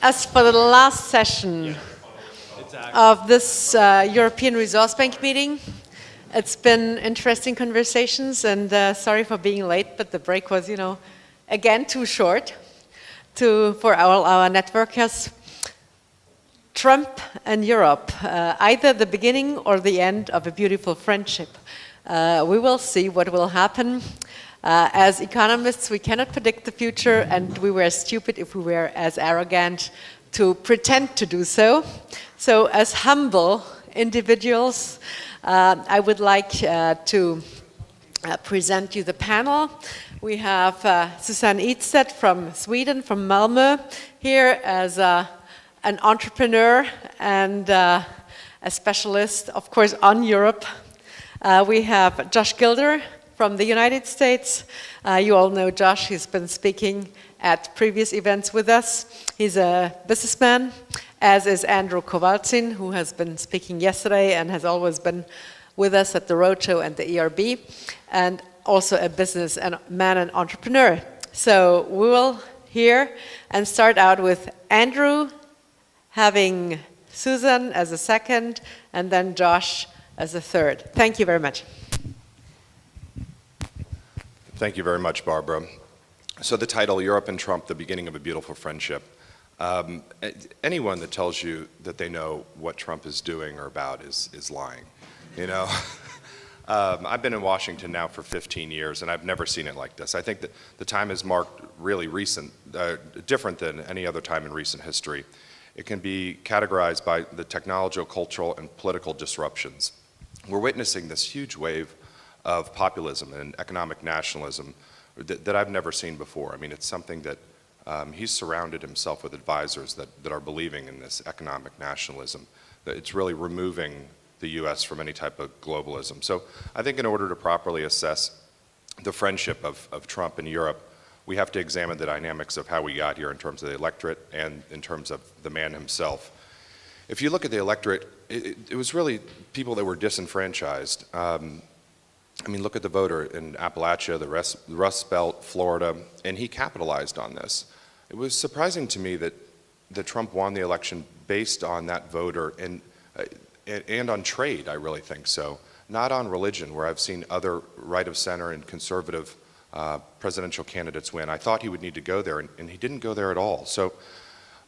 As for the last session of this European Resource Bank meeting, it's been interesting conversations, and sorry for being late, but the break was, again too short for all our networkers. Trump and Europe, either the beginning or the end of a beautiful friendship. We will see what will happen. As economists, we cannot predict the future, and we were stupid if we were as arrogant to pretend to do so. So as humble individuals, I would like to present you the panel. We have Susanne Ydstedt from Sweden, from Malmö, here as an entrepreneur and a specialist, of course, on Europe. We have Josh Gilder from the United States. You all know Josh. He's been speaking at previous events with us. He's a businessman, as is Andrew Kovalcin, who has been speaking yesterday and has always been with us at the Roadshow and the ERB, and also a businessman and entrepreneur. So we will hear and start out with Andrew, having Susan as a second, and then Josh as a third. Thank you very much. Thank you very much, Barbara. So the title, Europe and Trump, the Beginning of a Beautiful Friendship. Anyone that tells you that they know what Trump is doing or about is lying, I've been in Washington now for 15 years, and I've never seen it like this. I think that the time is marked really different than any other time in recent history. It can be categorized by the technological, cultural, and political disruptions. We're witnessing this huge wave of populism and economic nationalism that I've never seen before. I mean, it's something that he's surrounded himself with advisors that are believing in this economic nationalism. That it's really removing the U.S. from any type of globalism. So I think in order to properly assess the friendship of Trump and Europe, we have to examine the dynamics of how we got here in terms of the electorate and in terms of the man himself. If you look at the electorate, it was really people that were disenfranchised. Look at the voter in Appalachia, the Rust Belt, Florida, and he capitalized on this. It was surprising to me that Trump won the election based on that voter and on trade, I really think so. Not on religion, where I've seen other right of center and conservative presidential candidates win. I thought he would need to go there, and he didn't go there at all. So,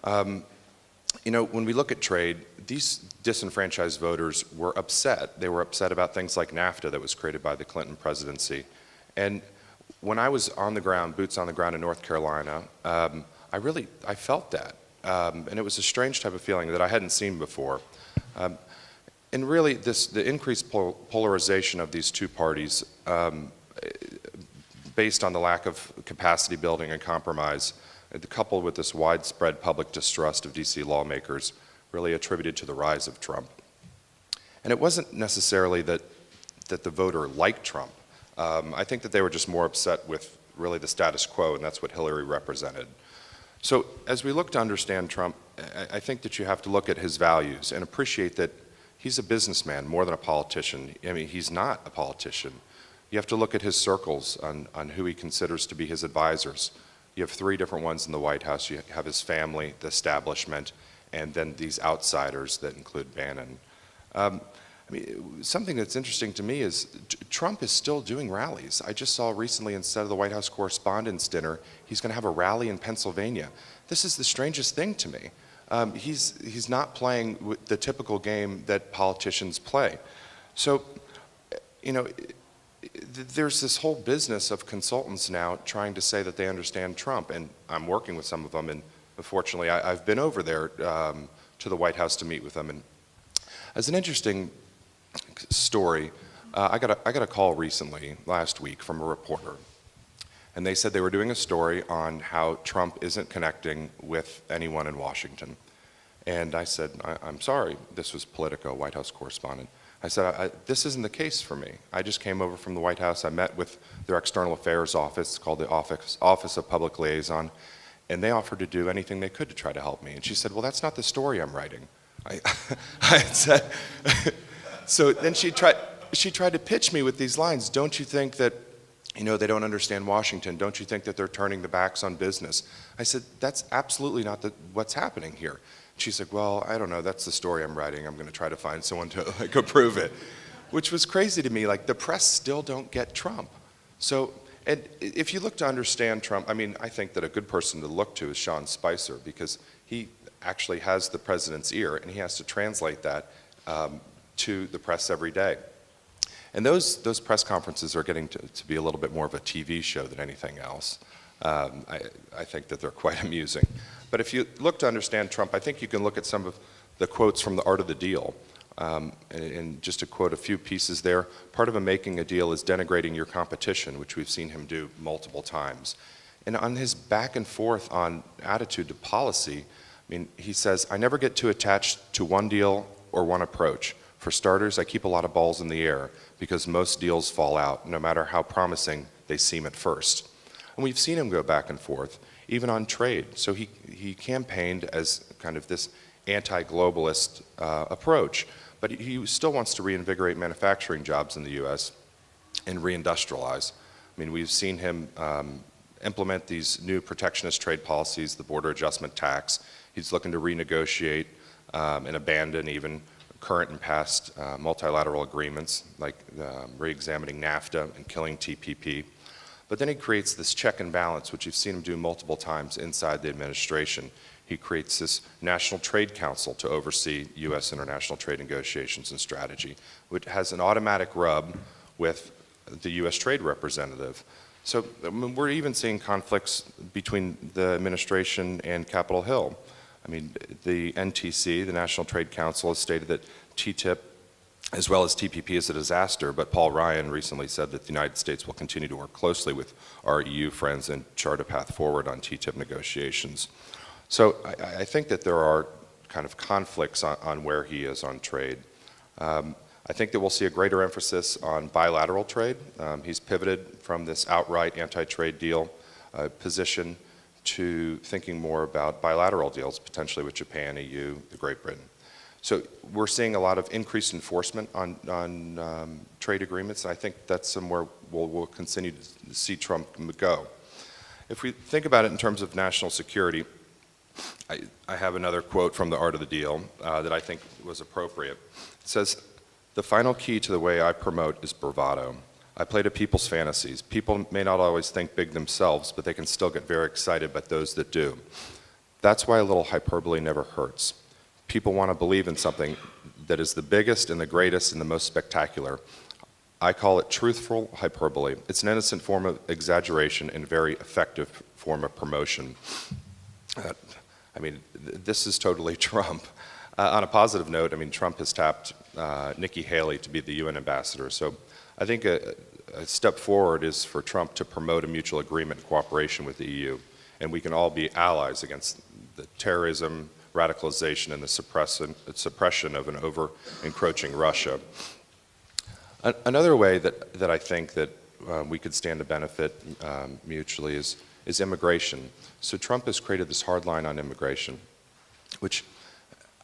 when we look at trade, these disenfranchised voters were upset. They were upset about things like NAFTA that was created by the Clinton presidency. And when I was on the ground, boots on the ground in North Carolina, I felt that. And it was a strange type of feeling that I hadn't seen before. And really, the increased polarization of these two parties, based on the lack of capacity building and compromise, coupled with this widespread public distrust of DC lawmakers, really attributed to the rise of Trump. And it wasn't necessarily that the voter liked Trump. I think that they were just more upset with really the status quo, and that's what Hillary represented. So as we look to understand Trump, I think that you have to look at his values and appreciate that he's a businessman more than a politician. I mean, he's not a politician. You have to look at his circles on who he considers to be his advisors. You have three different ones in the White House. You have his family, the establishment, and then these outsiders that include Bannon. Something that's interesting to me is Trump is still doing rallies. I just saw recently, instead of the White House Correspondents' Dinner, he's going to have a rally in Pennsylvania. This is the strangest thing to me. He's not playing the typical game that politicians play. So, there's this whole business of consultants now trying to say that they understand Trump, and I'm working with some of them, and fortunately I've been over there to the White House to meet with them. And as an interesting story, I got a call recently, last week, from a reporter, and they said they were doing a story on how Trump isn't connecting with anyone in Washington. And I said, I'm sorry, this was Politico, White House correspondent. I said, this isn't the case for me. I just came over from the White House. I met with their external affairs office, called the Office of Public Liaison, and they offered to do anything they could to try to help me. And she said, well, that's not the story I'm writing. I said, so then she tried to pitch me with these lines. Don't you think that you know, they don't understand Washington. Don't you think that they're turning their backs on business? I said, that's absolutely not what's happening here. She's like, well, I don't know. That's the story I'm writing. I'm going to try to find someone to like approve it, which was crazy to me. Like, the press still don't get Trump. So, and if you look to understand Trump, I mean, I think that a good person to look to is Sean Spicer, because he actually has the president's ear, and he has to translate that to the press every day. And those press conferences are getting to be a little bit more of a TV show than anything else. I think that they're quite amusing. But if you look to understand Trump, I think you can look at some of the quotes from The Art of the Deal. And just to quote a few pieces there, part of making a deal is denigrating your competition, which we've seen him do multiple times. And on his back and forth on attitude to policy, I mean, he says, I never get too attached to one deal or one approach. For starters, I keep a lot of balls in the air because most deals fall out, no matter how promising they seem at first. And we've seen him go back and forth, even on trade. So he campaigned as kind of this anti-globalist approach, but he still wants to reinvigorate manufacturing jobs in the U.S. and reindustrialize. I mean, we've seen him implement these new protectionist trade policies, the border adjustment tax. He's looking to renegotiate and abandon even current and past multilateral agreements, like re-examining NAFTA and killing TPP. But then he creates this check and balance, which you've seen him do multiple times inside the administration. He creates this National Trade Council to oversee U.S. international trade negotiations and strategy, which has an automatic rub with the U.S. Trade Representative. So I mean, we're even seeing conflicts between the administration and Capitol Hill. I mean, the NTC, the National Trade Council, has stated that TTIP as well as TPP is a disaster, but Paul Ryan recently said that the United States will continue to work closely with our EU friends and chart a path forward on TTIP negotiations. So I think that there are kind of conflicts on where he is on trade. I think that we'll see a greater emphasis on bilateral trade. He's pivoted from this outright anti-trade deal position to thinking more about bilateral deals, potentially with Japan, EU, the Great Britain. So we're seeing a lot of increased enforcement on trade agreements, and I think that's somewhere we'll continue to see Trump go. If we think about it in terms of national security, I have another quote from The Art of the Deal that I think was appropriate. It says, "The final key to the way I promote is bravado. I play to people's fantasies. People may not always think big themselves, but they can still get very excited by those that do. That's why a little hyperbole never hurts. People want to believe in something that is the biggest and the greatest and the most spectacular. I call it truthful hyperbole. It's an innocent form of exaggeration and a very effective form of promotion." I mean, this is totally Trump. On a positive note, I mean, Trump has tapped Nikki Haley to be the UN ambassador. So I think a step forward is for Trump to promote a mutual agreement and cooperation with the EU. And we can all be allies against the terrorism, radicalization, and the suppression of an over-encroaching Russia. Another way that I think that we could stand to benefit mutually is immigration. So Trump has created this hard line on immigration, which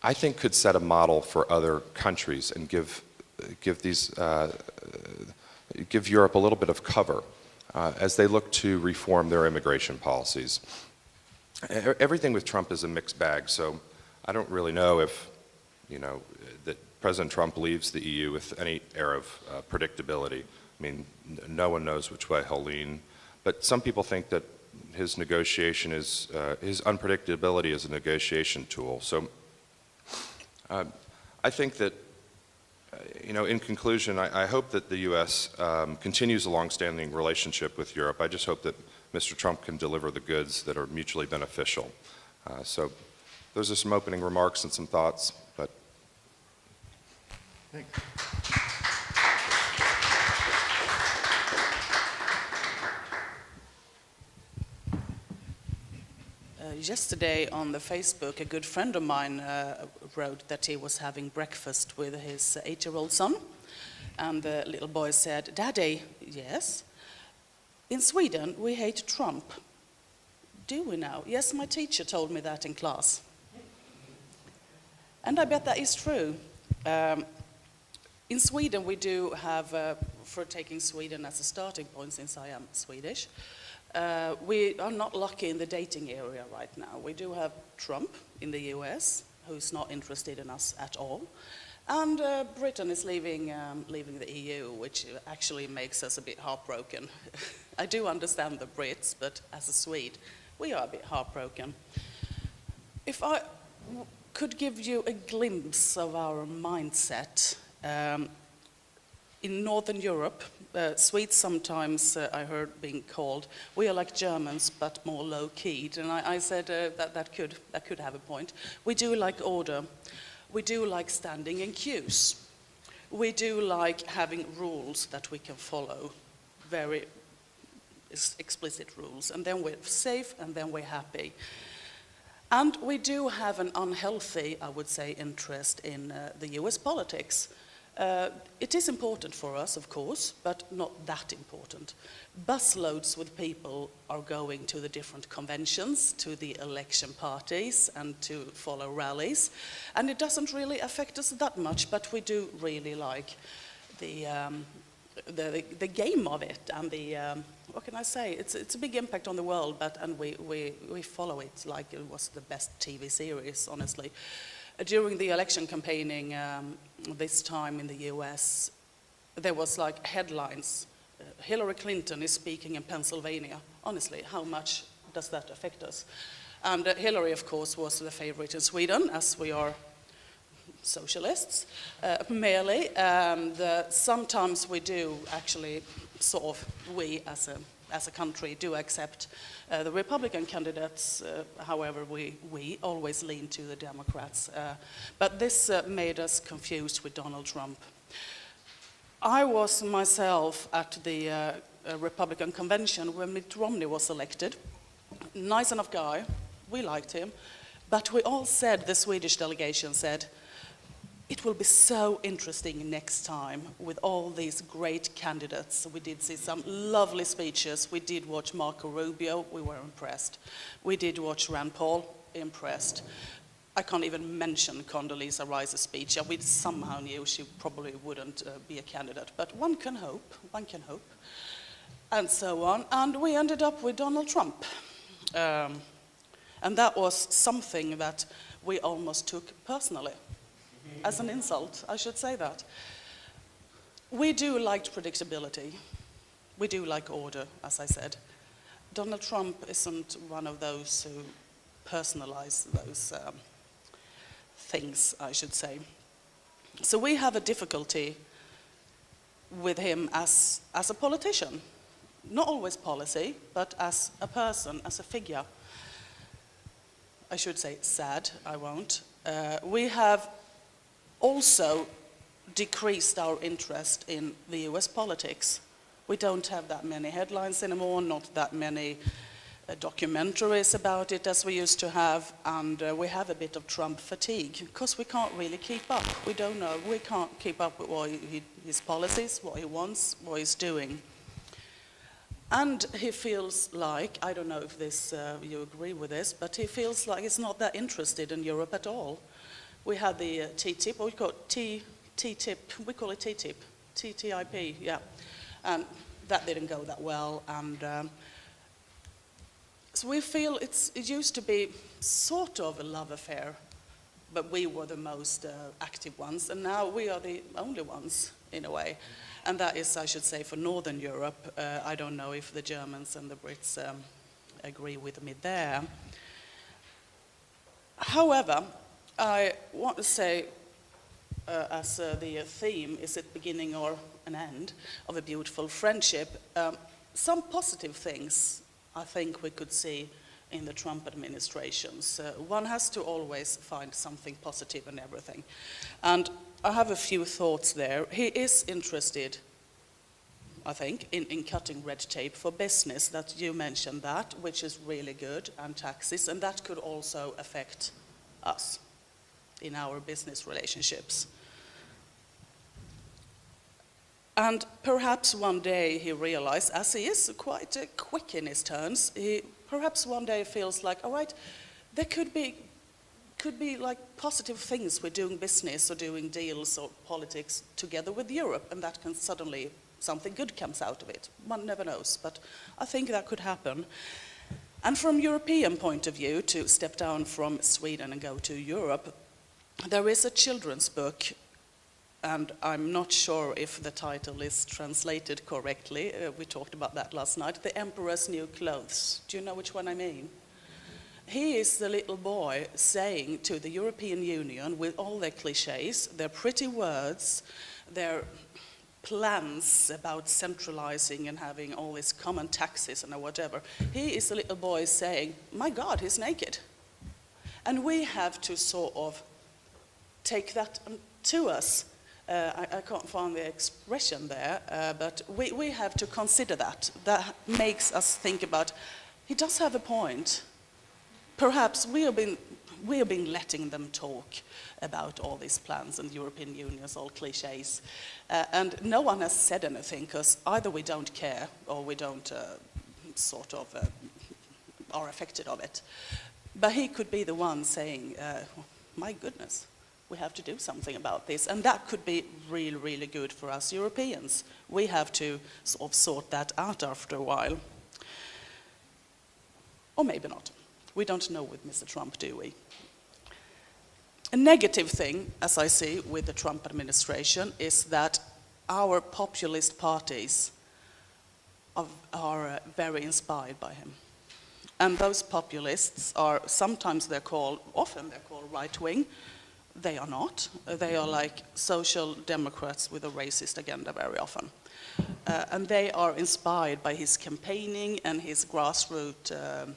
I think could set a model for other countries and give Europe a little bit of cover as they look to reform their immigration policies. Everything with Trump is a mixed bag, so I don't really know if, you know, that President Trump leaves the EU with any air of predictability. I mean, no one knows which way he'll lean, but some people think that his negotiation is, his unpredictability is a negotiation tool. So I think that, you know, in conclusion, I hope that the U.S. Continues a long-standing relationship with Europe. I just hope that Mr. Trump can deliver the goods that are mutually beneficial. So those are some opening remarks and some thoughts, but. Thanks. Yesterday on the Facebook, a good friend of mine wrote that he was having breakfast with his 8-year-old son. And the little boy said, "Daddy," "Yes?" "In Sweden, we hate Trump." "Do we now?" "Yes, my teacher told me that in class." And I bet that is true. In Sweden, we do have for taking Sweden as a starting point, since I am Swedish. We are not lucky in the dating area right now. We do have Trump in the US, who's not interested in us at all. And Britain is leaving the EU, which actually makes us a bit heartbroken. I do understand the Brits, but as a Swede, we are a bit heartbroken. If I could give you a glimpse of our mindset, in Northern Europe, Swedes sometimes, I heard being called, we are like Germans, but more low-keyed. And I said that could have a point. We do like order. We do like standing in queues. We do like having rules that we can follow, very explicit rules. And then we're safe, and then we're happy. And we do have an unhealthy, I would say, interest in the US politics. It is important for us, of course, but not that important. Busloads with people are going to the different conventions, to the election parties, and to follow rallies. And it doesn't really affect us that much, but we do really like the game of it, and what can I say? It's a big impact on the world, and we follow it like it was the best TV series, honestly. During the election campaigning this time in the US, there was like headlines, Hillary Clinton is speaking in Pennsylvania. Honestly, how much does that affect us? And Hillary, of course, was the favorite in Sweden, as we are socialists, merely. Sometimes we do actually, sort of, we as a country do accept the Republican candidates. However, we always lean to the Democrats. But this made us confused with Donald Trump. I was myself at the Republican convention when Mitt Romney was elected. Nice enough guy, we liked him. But we all said, the Swedish delegation said, it will be so interesting next time with all these great candidates. We did see some lovely speeches. We did watch Marco Rubio, we were impressed. We did watch Rand Paul, impressed. I can't even mention Condoleezza Rice's speech. We somehow knew she probably wouldn't be a candidate, but one can hope, and so on. And we ended up with Donald Trump. And that was something that we almost took personally. As an insult, I should say that. We do like predictability. We do like order, as I said. Donald Trump isn't one of those who personalize those things, I should say. So we have a difficulty with him as a politician. Not always policy, but as a person, as a figure. I should say sad, I won't. We have also decreased our interest in the US politics. We don't have that many headlines anymore, not that many documentaries about it as we used to have, and we have a bit of Trump fatigue because we can't really keep up. We don't know, we can't keep up with what his policies, what he wants, what he's doing. And he feels like, I don't know if this you agree with this, but he feels like he's not that interested in Europe at all. We had the TTIP, or we call it TTIP, we call it TTIP, TTIP, yeah. And that didn't go that well. And so we feel it used to be sort of a love affair, but we were the most active ones, and now we are the only ones, in a way. And that is, I should say, for Northern Europe. I don't know if the Germans and the Brits agree with me there. However, I want to say, as the theme is it beginning or an end of a beautiful friendship, some positive things I think we could see in the Trump administrations. One has to always find something positive in everything. And I have a few thoughts there. He is interested, I think, in cutting red tape for business, that you mentioned that, which is really good, and taxes, and that could also affect us in our business relationships. And perhaps one day he realized, as he is quite quick in his turns, he perhaps one day feels like, all right, there could be like positive things with doing business or doing deals or politics together with Europe, and that can suddenly something good comes out of it. One never knows, but I think that could happen. And from European point of view, to step down from Sweden and go to Europe, there is a children's book, and I'm not sure if the title is translated correctly. We talked about that last night. The Emperor's New Clothes. Do you know which one I mean? He is the little boy saying to the European Union, with all their cliches, their pretty words, their plans about centralizing and having all these common taxes and whatever, he is the little boy saying, my God, he's naked. And we have to sort of take that to us. I can't find the expression there, but we have to consider that. That makes us think about, he does have a point. Perhaps we have been letting them talk about all these plans and European Union's all cliches. And no one has said anything, because either we don't care or we don't are affected of it. But he could be the one saying, my goodness, we have to do something about this. And that could be really, really good for us Europeans. We have to sort of sort that out after a while. Or maybe not. We don't know with Mr. Trump, do we? A negative thing, as I see with the Trump administration, is that our populist parties are very inspired by him. And those populists are, often they're called right-wing. They are not. They are like social democrats with a racist agenda very often. And they are inspired by his campaigning and his grassroots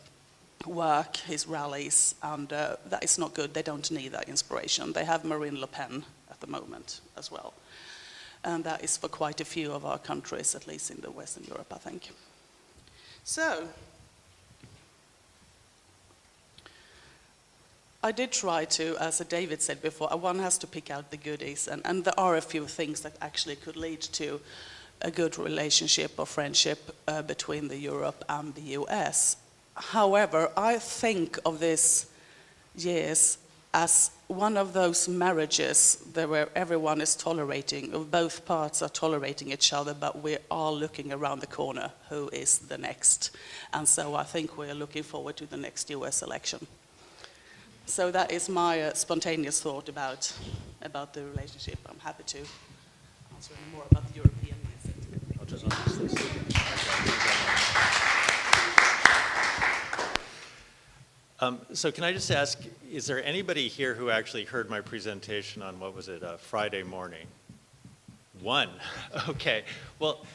work, his rallies, and that is not good. They don't need that inspiration. They have Marine Le Pen at the moment as well. And that is for quite a few of our countries, at least in the Western Europe, I think. So, I did try to, as David said before, one has to pick out the goodies, and there are a few things that actually could lead to a good relationship or friendship between the Europe and the US. However, I think of these years as one of those marriages where everyone is tolerating, or both parts are tolerating each other, but we are looking around the corner, who is the next? And so I think we're looking forward to the next US election. So that is my spontaneous thought about the relationship. I'm happy to answer any more about the European visit. I'll just answer this. So can I just ask, is there anybody here who actually heard my presentation on, what was it, Friday morning? One. Okay. Well,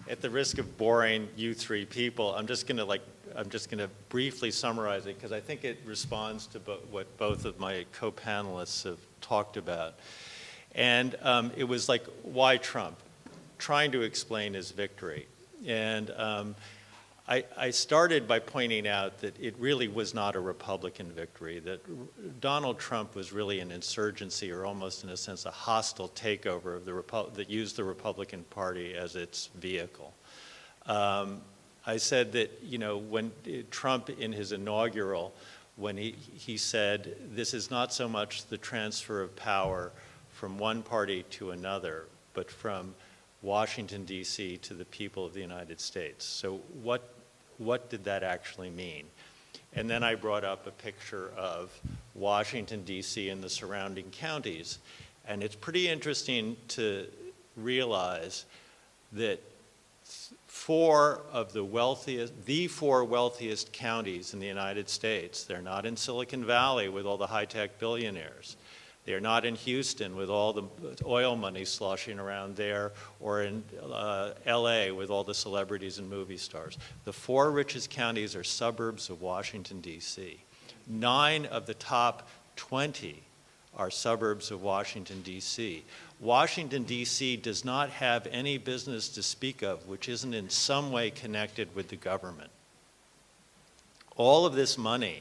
at the risk of boring you three people, I'm just going to briefly summarize it, because I think it responds to what both of my co-panelists have talked about. And it was like, why Trump? Trying to explain his victory. And I started by pointing out that it really was not a Republican victory, that Donald Trump was really an insurgency, or almost in a sense a hostile takeover of that used the Republican Party as its vehicle. I said that, you know, when Trump in his inaugural, when he said, this is not so much the transfer of power from one party to another, but from Washington, D.C. to the people of the United States. So what did that actually mean? And then I brought up a picture of Washington, D.C. and the surrounding counties. And it's pretty interesting to realize that the four wealthiest counties in the United States, they're not in Silicon Valley with all the high-tech billionaires. They're not in Houston with all the oil money sloshing around there, or in LA with all the celebrities and movie stars. The four richest counties are suburbs of Washington, D.C. 9 of the top 20 are suburbs of Washington, D.C. Washington, D.C. does not have any business to speak of which isn't in some way connected with the government. All of this money,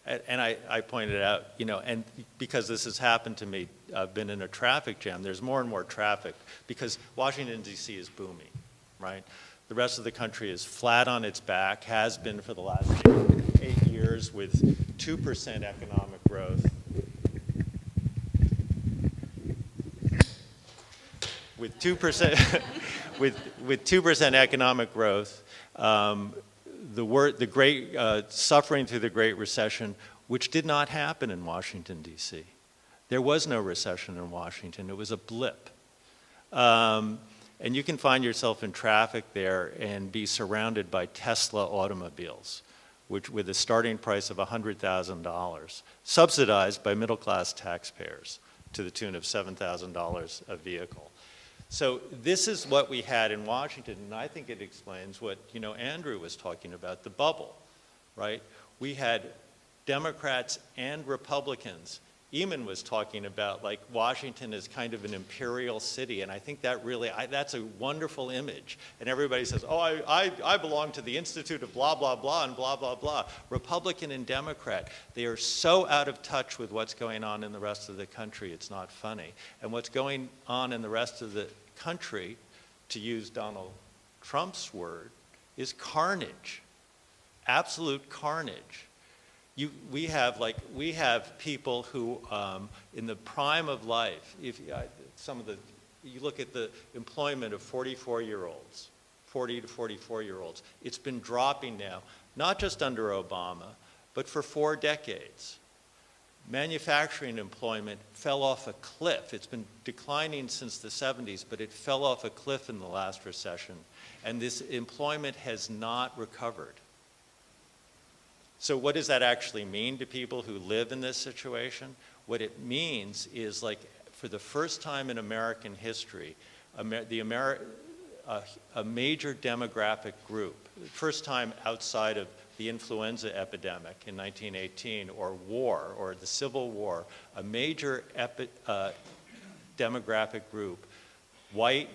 and I pointed out, you know, and because this has happened to me, I've been in a traffic jam. There's more and more traffic because Washington, D.C. is booming, right? The rest of the country is flat on its back, has been for the last 8 years with 2% economic growth. with 2% with 2% economic growth, the great suffering through the Great Recession, which did not happen in Washington, D.C. There was no recession in Washington. It was a blip. And you can find yourself in traffic there and be surrounded by Tesla automobiles, which with a starting price of $100,000, subsidized by middle-class taxpayers to the tune of $7,000 a vehicle. So this is what we had in Washington, and I think it explains what, you know, Andrew was talking about, the bubble, right? We had Democrats and Republicans. Eamon was talking about, like, Washington is kind of an imperial city, and I think that really, that's a wonderful image. And everybody says, oh, I belong to the Institute of blah, blah, blah, and blah, blah, blah. Republican and Democrat, they are so out of touch with what's going on in the rest of the country, it's not funny. And what's going on in the rest of the country, to use Donald Trump's word, is carnage, absolute carnage. We have people who, in the prime of life, you look at the employment of 44-year-olds, 40 to 44-year-olds, it's been dropping now, not just under Obama, but for 4 decades. Manufacturing employment fell off a cliff. It's been declining since the 70s, but it fell off a cliff in the last recession, and this employment has not recovered. So what does that actually mean to people who live in this situation? What it means is, like, for the first time in American history, a major demographic group, first time outside of the influenza epidemic in 1918 or war or the Civil War, a major demographic group, white,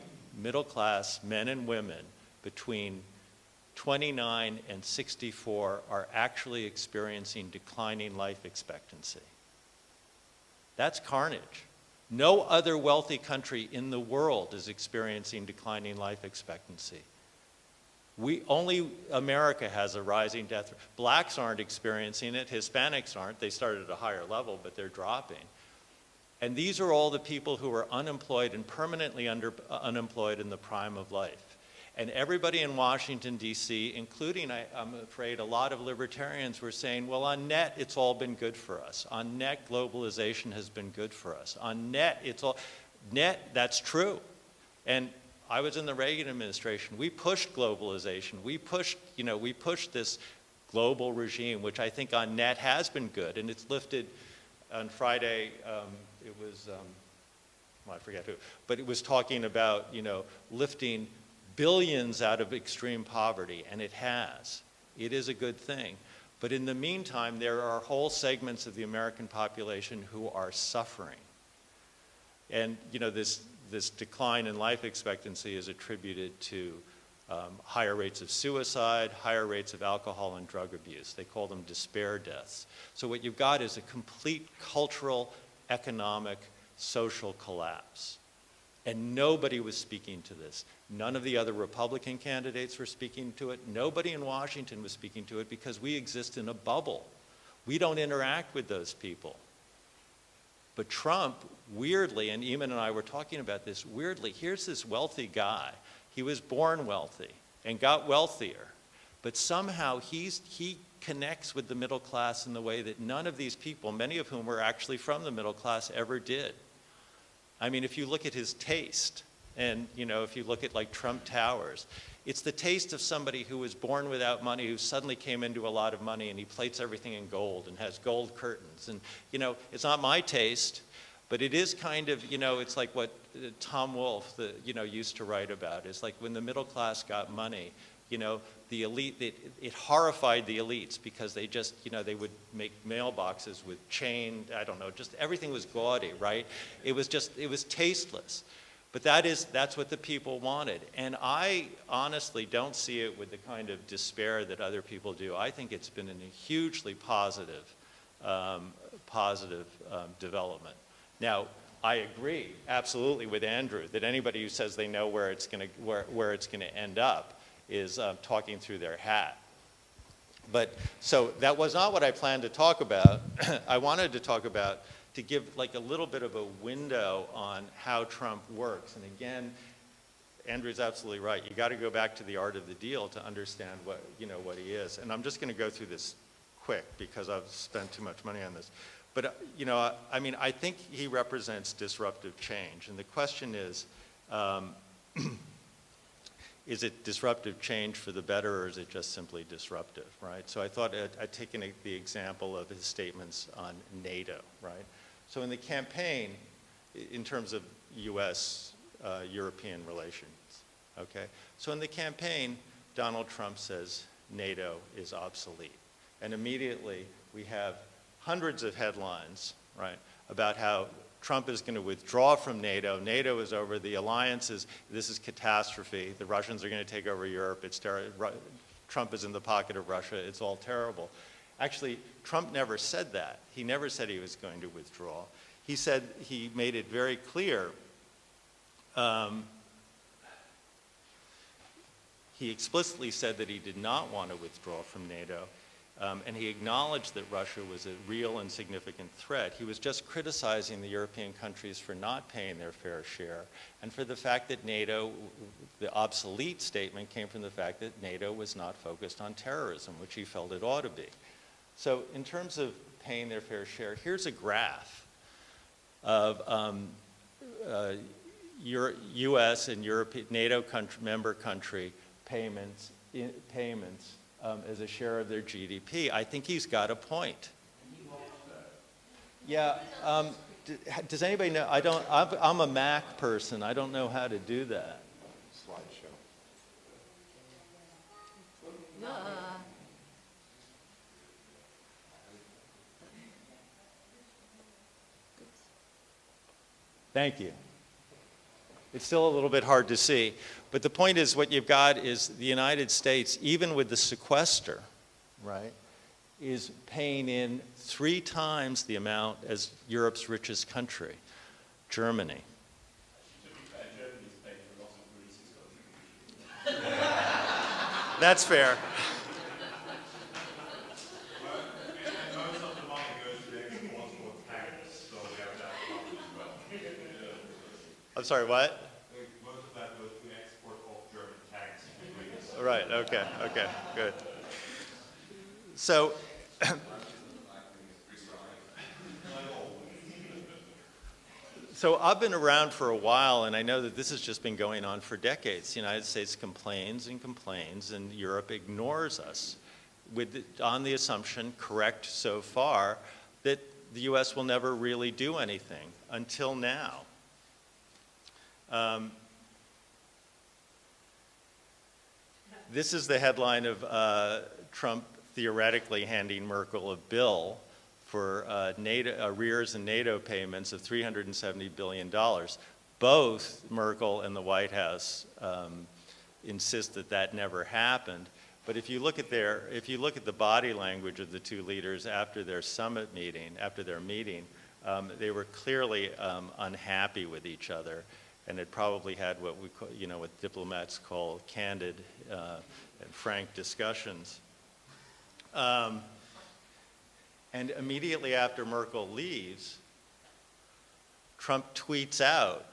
middle-class men and women between 29 and 64 are actually experiencing declining life expectancy. That's carnage. No other wealthy country in the world is experiencing declining life expectancy. Only America has a rising death rate. Blacks aren't experiencing it, Hispanics aren't. They started at a higher level, but they're dropping. And these are all the people who are unemployed and permanently unemployed in the prime of life. And everybody in Washington, D.C., including, I'm afraid, a lot of libertarians were saying, well, on net, it's all been good for us. On net, globalization has been good for us. On net, that's true. And I was in the Reagan administration. We pushed globalization. We pushed this global regime, which I think on net has been good. And it's lifted on Friday, it was, I forget who, but it was talking about, lifting billions out of extreme poverty, and it has. It is a good thing. But in the meantime, there are whole segments of the American population who are suffering. And this decline in life expectancy is attributed to higher rates of suicide, higher rates of alcohol and drug abuse. They call them despair deaths. So what you've got is a complete cultural, economic, social collapse. And nobody was speaking to this. None of the other Republican candidates were speaking to it. Nobody in Washington was speaking to it because we exist in a bubble. We don't interact with those people. But Trump, weirdly, and Eamon and I were talking about this, weirdly, here's this wealthy guy. He was born wealthy and got wealthier. But somehow he connects with the middle class in the way that none of these people, many of whom were actually from the middle class, ever did. I mean, if you look at his taste, and if you look at like Trump Towers, it's the taste of somebody who was born without money, who suddenly came into a lot of money, and he plates everything in gold and has gold curtains. And it's not my taste, but it is kind of, it's like what Tom Wolfe, used to write about. It's like when the middle class got money, the elite, it horrified the elites because they just, they would make mailboxes with chain, I don't know, just everything was gaudy, right? It was tasteless. But that's what the people wanted. And I honestly don't see it with the kind of despair that other people do. I think it's been a hugely positive development. Now, I agree absolutely with Andrew that anybody who says they know where it's going to end up is talking through their hat. But so that was not what I planned to talk about. I wanted to talk about to give like a little bit of a window on how Trump works. And again, Andrew's absolutely right. You got to go back to the art of the deal to understand what, what he is. And I'm just going to go through this quick because I've spent too much money on this. But, I mean, I think he represents disruptive change. And the question is it disruptive change for the better, or is it just simply disruptive, right? So I thought I'd taken the example of his statements on NATO, right? So in the campaign, in terms of U.S.-European relations, okay? So in the campaign, Donald Trump says NATO is obsolete. And immediately we have hundreds of headlines, right, about how Trump is going to withdraw from NATO. NATO is over. The alliances, this is catastrophe. The Russians are going to take over Europe. Trump is in the pocket of Russia. It's all terrible. Actually, Trump never said that. He never said he was going to withdraw. He said, he made it very clear. He explicitly said that he did not want to withdraw from NATO. And he acknowledged that Russia was a real and significant threat. He was just criticizing the European countries for not paying their fair share, and for the fact that NATO, the obsolete statement came from the fact that NATO was not focused on terrorism, which he felt it ought to be. So in terms of paying their fair share, here's a graph of U.S. and NATO member country payments as a share of their GDP. I think he's got a point. Yeah. Does anybody know? I'm a Mac person. I don't know how to do that. Slideshow. Thank you. It's still a little bit hard to see. But the point is, what you've got is the United States, even with the sequester, right, is paying in 3 times the amount as Europe's richest country, Germany. That's fair. I'm sorry, what? Most of that goes to export of German tanks. Right, okay, good. So, so I've been around for a while, and I know that this has just been going on for decades. The United States complains and complains, and Europe ignores us on the assumption, correct so far, that the U.S. will never really do anything until now. This is the headline of Trump theoretically handing Merkel a bill for arrears and NATO payments of $370 billion. Both Merkel and the White House insist that that never happened. But if you look at the body language of the two leaders after their summit meeting, they were clearly unhappy with each other, and it probably had what we call, what diplomats call candid and frank discussions. And immediately after Merkel leaves, Trump tweets out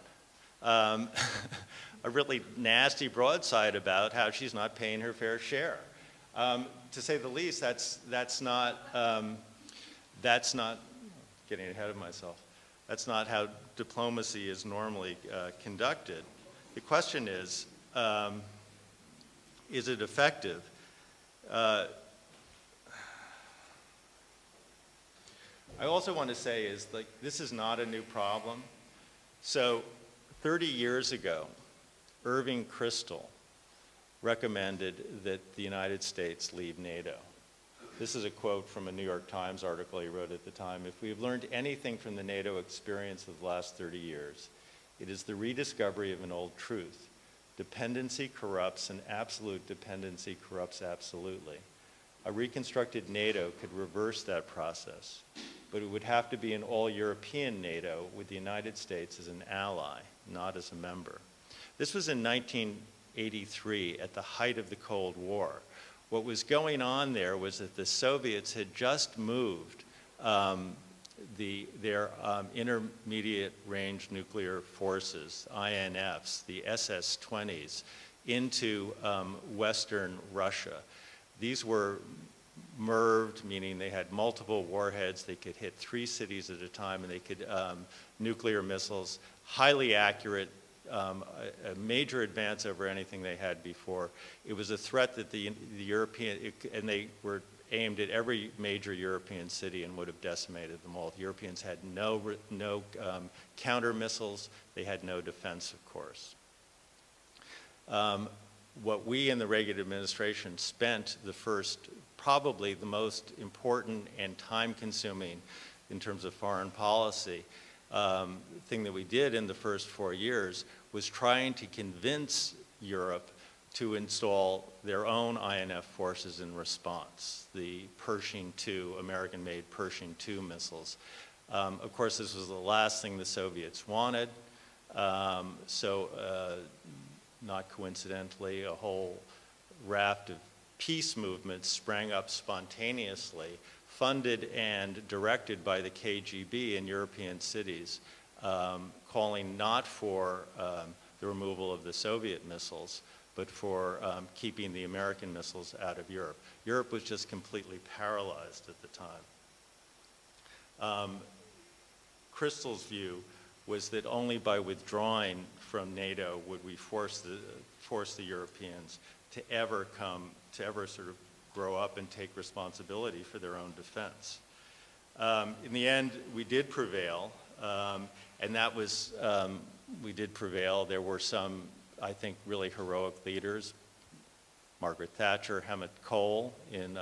a really nasty broadside about how she's not paying her fair share. To say the least, that's not getting ahead of myself. That's not how diplomacy is normally conducted. The question is it effective? I also want to say is, this is not a new problem. So 30 years ago, Irving Kristol recommended that the United States leave NATO. This is a quote from a New York Times article he wrote at the time. If we have learned anything from the NATO experience of the last 30 years, it is the rediscovery of an old truth. Dependency corrupts, and absolute dependency corrupts absolutely. A reconstructed NATO could reverse that process, but it would have to be an all-European NATO with the United States as an ally, not as a member. This was in 1983, at the height of the Cold War. What was going on there was that the Soviets had just moved their intermediate range nuclear forces, INFs, the SS-20s, into Western Russia. These were MIRVed, meaning they had multiple warheads, they could hit 3 cities at a time, and they could, nuclear missiles, highly accurate, a major advance over anything they had before. It was a threat that the European, and they were aimed at every major European city and would have decimated them all. The Europeans had no counter missiles, they had no defense, of course. What we in the Reagan administration spent the first, probably the most important and time-consuming in terms of foreign policy, thing that we did in the first 4 years was trying to convince Europe to install their own INF forces in response, the Pershing II, American-made Pershing II missiles. Of course, this was the last thing the Soviets wanted, not coincidentally, a whole raft of peace movements sprang up spontaneously, funded and directed by the KGB in European cities, calling not for the removal of the Soviet missiles, but for keeping the American missiles out of Europe. Europe was just completely paralyzed at the time. Crystal's view was that only by withdrawing from NATO would we force the Europeans to ever sort of grow up and take responsibility for their own defense. In the end, we did prevail, and that was, we did prevail. There were some, I think, really heroic leaders, Margaret Thatcher, Helmut Kohl in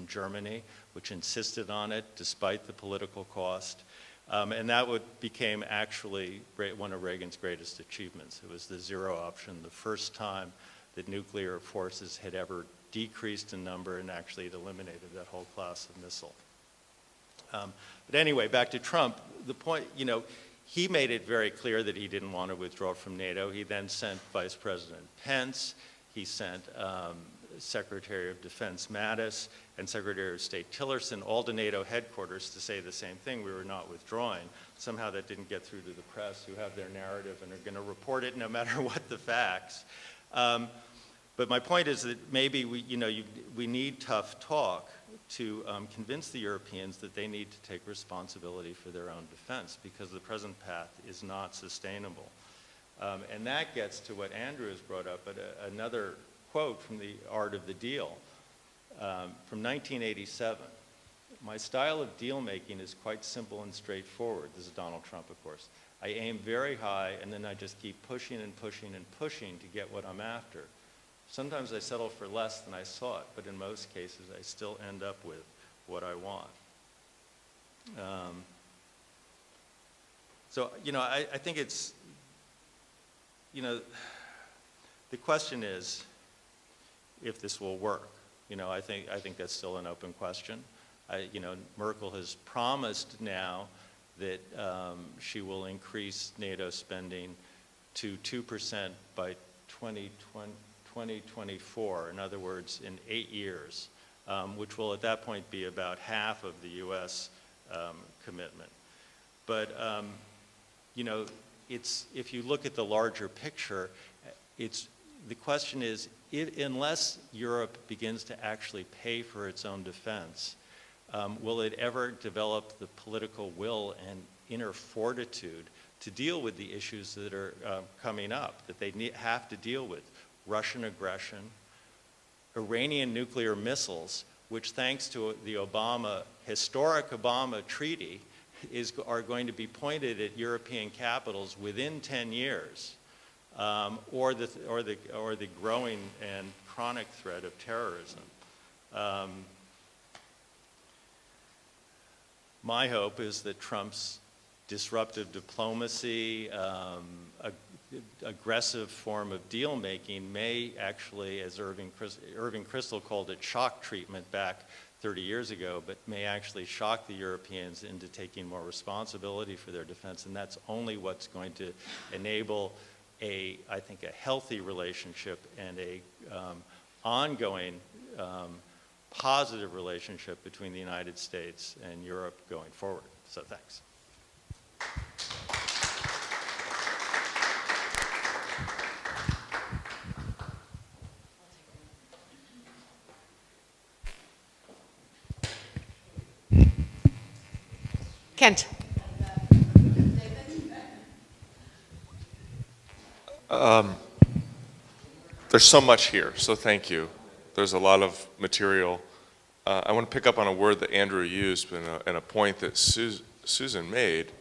Germany, which insisted on it despite the political cost. And that became actually one of Reagan's greatest achievements. It was the zero option, the first time that nuclear forces had ever decreased in number and actually had eliminated that whole class of missile. But anyway, back to Trump, the point, he made it very clear that he didn't want to withdraw from NATO. He then sent Vice President Pence, he sent Secretary of Defense Mattis and Secretary of State Tillerson all to NATO headquarters to say the same thing, we were not withdrawing. Somehow that didn't get through to the press, who have their narrative and are going to report it no matter what the facts. But my point is that maybe we need tough talk to convince the Europeans that they need to take responsibility for their own defense, because the present path is not sustainable. And that gets to what Andrew has brought up, another quote from The Art of the Deal from 1987. My style of deal making is quite simple and straightforward. This is Donald Trump, of course. I aim very high, and then I just keep pushing and pushing and pushing to get what I'm after. Sometimes I settle for less than I sought, but in most cases I still end up with what I want. So, I think it's, the question is if this will work. I think that's still an open question. Merkel has promised now that she will increase NATO spending to 2% by 2024, in other words, in 8 years, which will at that point be about half of the U.S. Commitment. But, if you look at the larger picture, the question is, unless Europe begins to actually pay for its own defense, will it ever develop the political will and inner fortitude to deal with the issues that are coming up, that they have to deal with? Russian aggression, Iranian nuclear missiles, which thanks to the historic Obama treaty, are going to be pointed at European capitals within 10 years, or the growing and chronic threat of terrorism. My hope is that Trump's disruptive diplomacy, aggressive form of deal-making may actually, as Irving Kristol called it, shock treatment back 30 years ago, but may actually shock the Europeans into taking more responsibility for their defense, and that's only what's going to enable I think, a healthy relationship and a ongoing positive relationship between the United States and Europe going forward. So thanks. Kent. There's so much here, so thank you. There's a lot of material. I want to pick up on a word that Andrew used and a point that Susan made.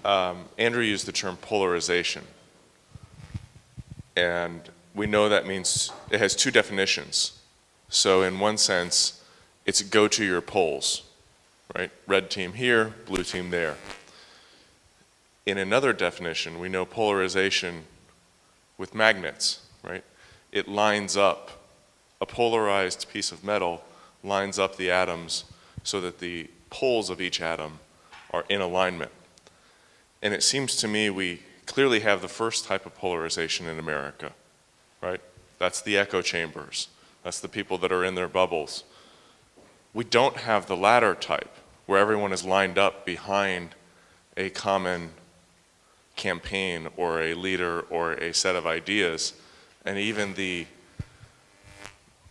Andrew used the term polarization. And we know that means it has two definitions. So in one sense, it's go to your polls, right? Red team here, blue team there. In another definition, we know polarization with magnets, right? It lines up, a polarized piece of metal lines up the atoms so that the poles of each atom are in alignment. And it seems to me we clearly have the first type of polarization in America, right? That's the echo chambers. That's the people that are in their bubbles. We don't have the latter type, where everyone is lined up behind a common campaign or a leader or a set of ideas, and even the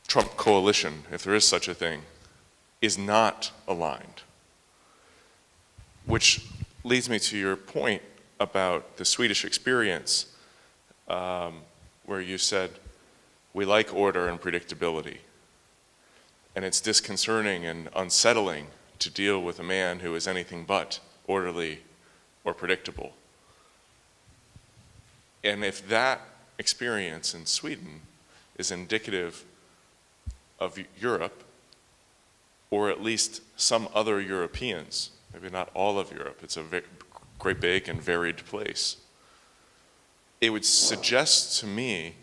Trump coalition, if there is such a thing, is not aligned. Which leads me to your point about the Swedish experience, where you said, we like order and predictability. And it's disconcerting and unsettling to deal with a man who is anything but orderly or predictable. And if that experience in Sweden is indicative of Europe, or at least some other Europeans, maybe not all of Europe, it's a great big and varied place, it would suggest to me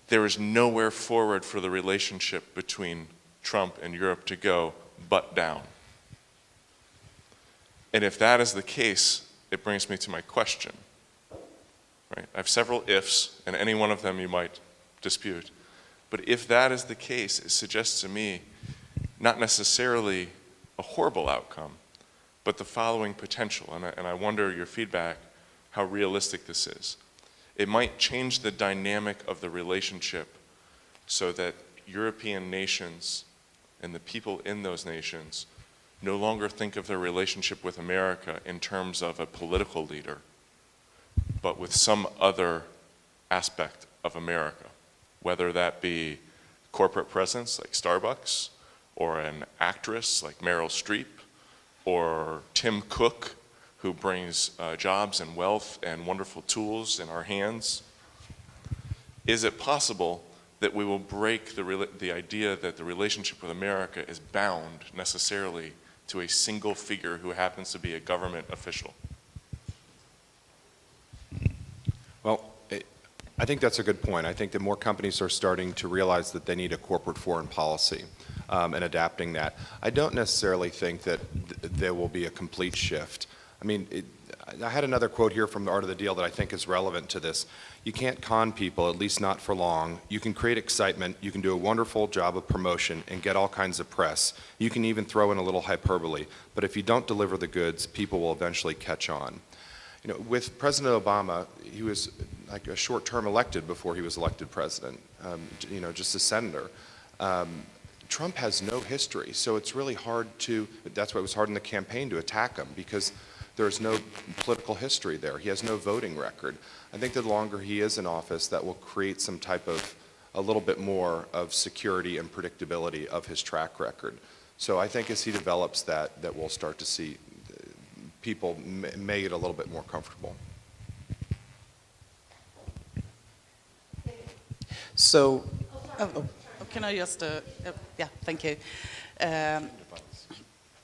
there is nowhere forward for the relationship between Trump and Europe to go but down. And if that is the case, it brings me to my question. Right? I have several ifs, and any one of them you might dispute. But if that is the case, it suggests to me not necessarily a horrible outcome, but the following potential. And I wonder your feedback, how realistic this is. It might change the dynamic of the relationship so that European nations and the people in those nations no longer think of their relationship with America in terms of a political leader, but with some other aspect of America, whether that be corporate presence like Starbucks, or an actress like Meryl Streep, or Tim Cook, who brings jobs and wealth and wonderful tools in our hands. Is it possible that we will break the idea that the relationship with America is bound necessarily to a single figure who happens to be a government official? Well, I think that's a good point. I think that more companies are starting to realize that they need a corporate foreign policy and adapting that. I don't necessarily think that there will be a complete shift. I mean, I had another quote here from The Art of the Deal that I think is relevant to this. You can't con people, at least not for long. You can create excitement, you can do a wonderful job of promotion and get all kinds of press. You can even throw in a little hyperbole. But if you don't deliver the goods, people will eventually catch on. You know, with President Obama, he was like a short-term elected before he was elected president, you know, just a senator. Trump has no history, so it's really hard to, that's why it was hard in the campaign to attack him, because there's no political history there. He has no voting record. I think that the longer he is in office, that will create some type of, a little bit more of security and predictability of his track record. So I think as he develops that we'll start to see people may get a little bit more comfortable. So, can I just, yeah, thank you.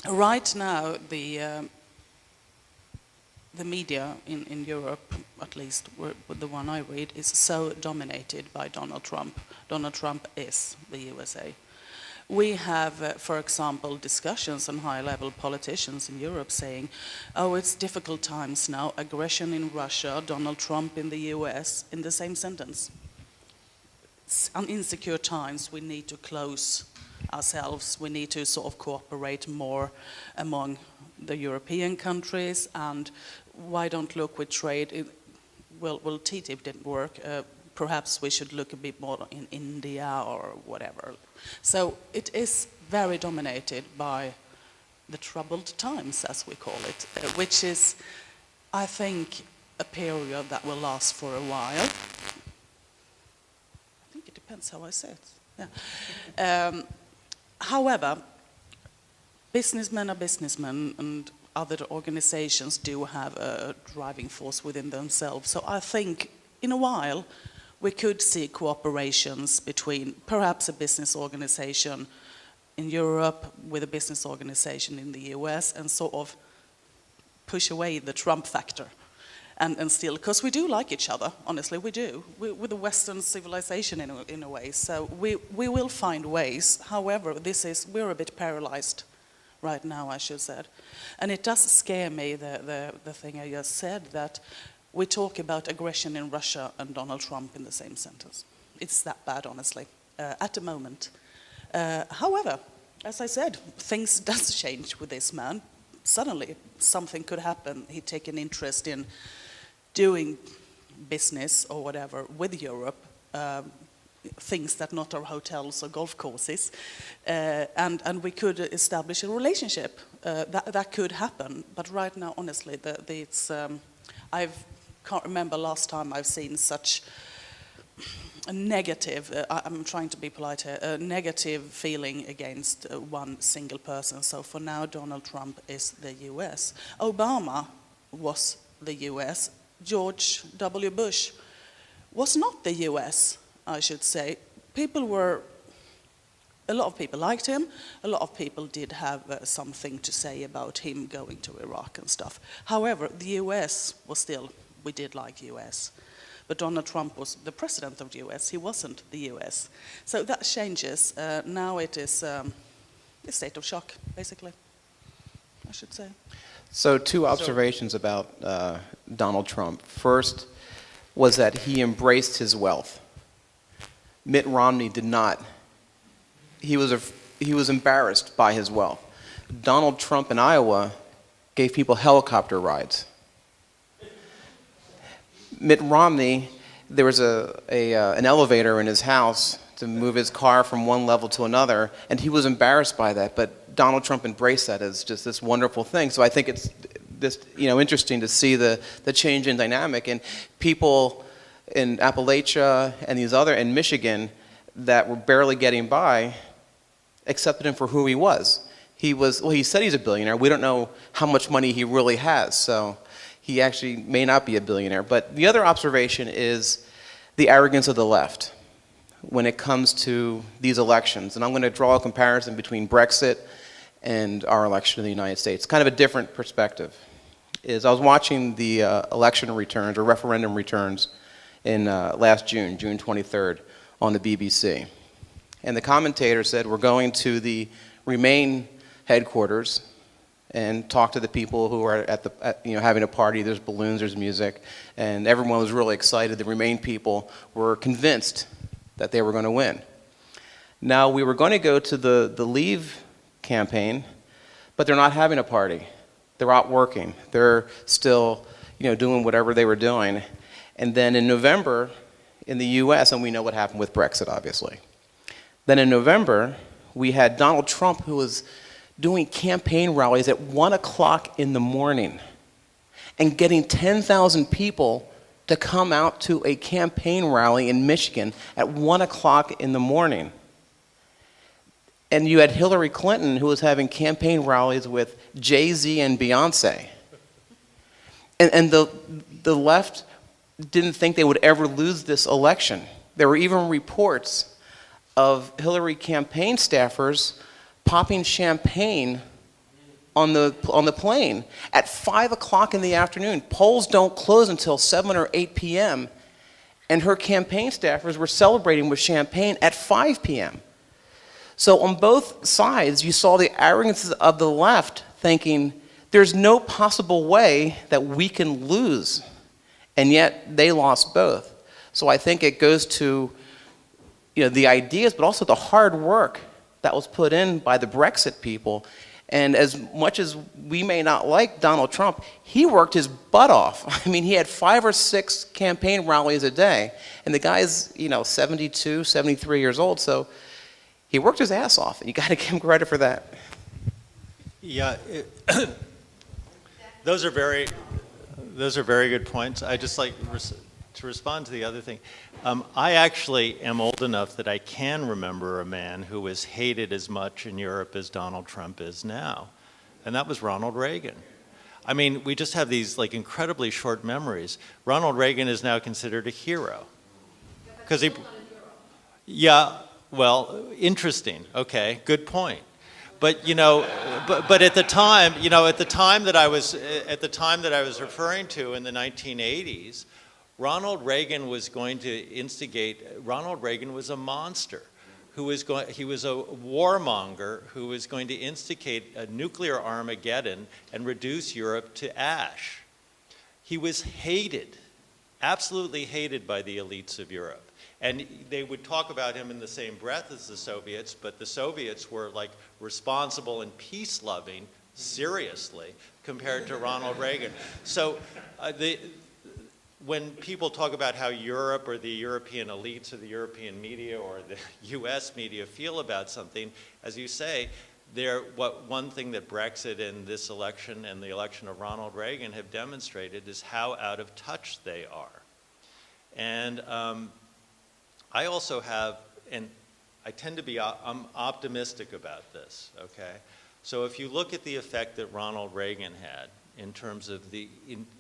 Right now, the media in Europe, at least the one I read, is so dominated by Donald Trump. Donald Trump is the USA. We have, for example, discussions on high-level politicians in Europe saying, oh, it's difficult times now, aggression in Russia, Donald Trump in the US, in the same sentence. insecure times, we need to close ourselves. We need to sort of cooperate more among the European countries. And why don't look with trade? Well, TTIP didn't work. Perhaps we should look a bit more in India or whatever. So it is very dominated by the troubled times, as we call it, which is, I think, a period that will last for a while. I think it depends how I say it. Yeah. However, businessmen are businessmen, and other organizations do have a driving force within themselves. So I think, in a while, we could see cooperations between perhaps a business organization in Europe with a business organization in the US, and sort of push away the Trump factor. And still, because we do like each other, honestly, we do. We're the Western civilization in a way, so we will find ways. However, we're a bit paralyzed right now, I should say. And it does scare me, the thing I just said, that we talk about aggression in Russia and Donald Trump in the same sentence. It's that bad, honestly, at the moment. However, as I said, things does change with this man. Suddenly, something could happen. He'd take an interest in doing business or whatever with Europe, things that not are hotels or golf courses, and we could establish a relationship. That could happen, but right now, honestly, I can't remember last time I've seen such a negative, I'm trying to be polite here, a negative feeling against one single person. So for now, Donald Trump is the US. Obama was the US. George W. Bush was not the US, I should say. A lot of people liked him. A lot of people did have something to say about him going to Iraq and stuff. However, the US was still, we did like US. But Donald Trump was the president of the US. He wasn't the US. So that changes. Now it is a state of shock, basically, I should say. So 2 observations about Donald Trump. First was that he embraced his wealth. Mitt Romney did not. He was embarrassed by his wealth. Donald Trump in Iowa gave people helicopter rides. Mitt Romney, there was an elevator in his house to move his car from one level to another, and he was embarrassed by that. But Donald Trump embraced that as just this wonderful thing. So I think it's this, interesting to see the change in dynamic, and people in Appalachia and in Michigan that were barely getting by accepted him for who he was. He said he's a billionaire. We don't know how much money he really has, so he actually may not be a billionaire. But the other observation is the arrogance of the left when it comes to these elections. And I'm going to draw a comparison between Brexit and our election in the United States. Kind of a different perspective. I was watching the election returns or referendum returns in last June 23rd, on the BBC. And the commentator said, we're going to the Remain headquarters and talk to the people who are having a party. There's balloons, there's music, and everyone was really excited. The Remain people were convinced that they were going to win. Now, we were going to go to the Leave campaign, but they're not having a party. They're out working. They're still, doing whatever they were doing. And then in November, in the US, and we know what happened with Brexit, obviously. Then in November, we had Donald Trump, who was doing campaign rallies at 1 o'clock in the morning and getting 10,000 people to come out to a campaign rally in Michigan at 1 o'clock in the morning. And you had Hillary Clinton, who was having campaign rallies with Jay-Z and Beyonce. And the left didn't think they would ever lose this election. There were even reports of Hillary campaign staffers popping champagne on the plane at 5 o'clock in the afternoon. Polls don't close until 7 or 8 p.m., and her campaign staffers were celebrating with champagne at 5 p.m. So on both sides, you saw the arrogance of the left thinking, there's no possible way that we can lose. And yet, they lost both. So I think it goes to the ideas, but also the hard work that was put in by the Brexit people. And as much as we may not like Donald Trump, he worked his butt off. I mean, he had 5 or 6 campaign rallies a day. And the guy's, 72, 73 years old, so he worked his ass off. And you got to give him credit for that. Yeah, those are very good points. I just like to respond to the other thing. I actually am old enough that I can remember a man who was hated as much in Europe as Donald Trump is now, and that was Ronald Reagan. I mean, we just have these like incredibly short memories. Ronald Reagan is now considered a hero because he. Yeah, well, interesting. Okay, good point. But but at the time, at the time that I was referring to in the 1980s, Ronald Reagan was going to instigate. Ronald Reagan was a monster, he was a warmonger who was going to instigate a nuclear Armageddon and reduce Europe to ash. He was hated, absolutely hated by the elites of Europe. And they would talk about him in the same breath as the Soviets, but the Soviets were like responsible and peace-loving, seriously, compared to Ronald Reagan. So when people talk about how Europe or the European elites or the European media or the US media feel about something, as you say, one thing that Brexit and this election and the election of Ronald Reagan have demonstrated is how out of touch they are. And I also have, and I tend to be, I'm optimistic about this, okay? So if you look at the effect that Ronald Reagan had in terms of the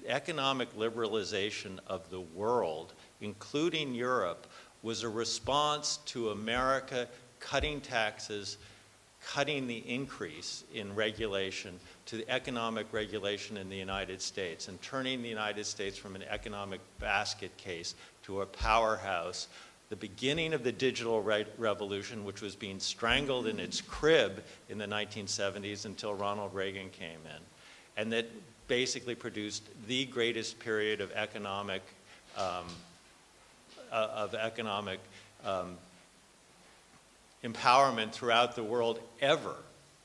economic liberalization of the world, including Europe, was a response to America cutting taxes, cutting the increase in regulation to the economic regulation in the United States and turning the United States from an economic basket case to a powerhouse. The beginning of the digital revolution, which was being strangled in its crib in the 1970s until Ronald Reagan came in, and that basically produced the greatest period of economic empowerment throughout the world ever,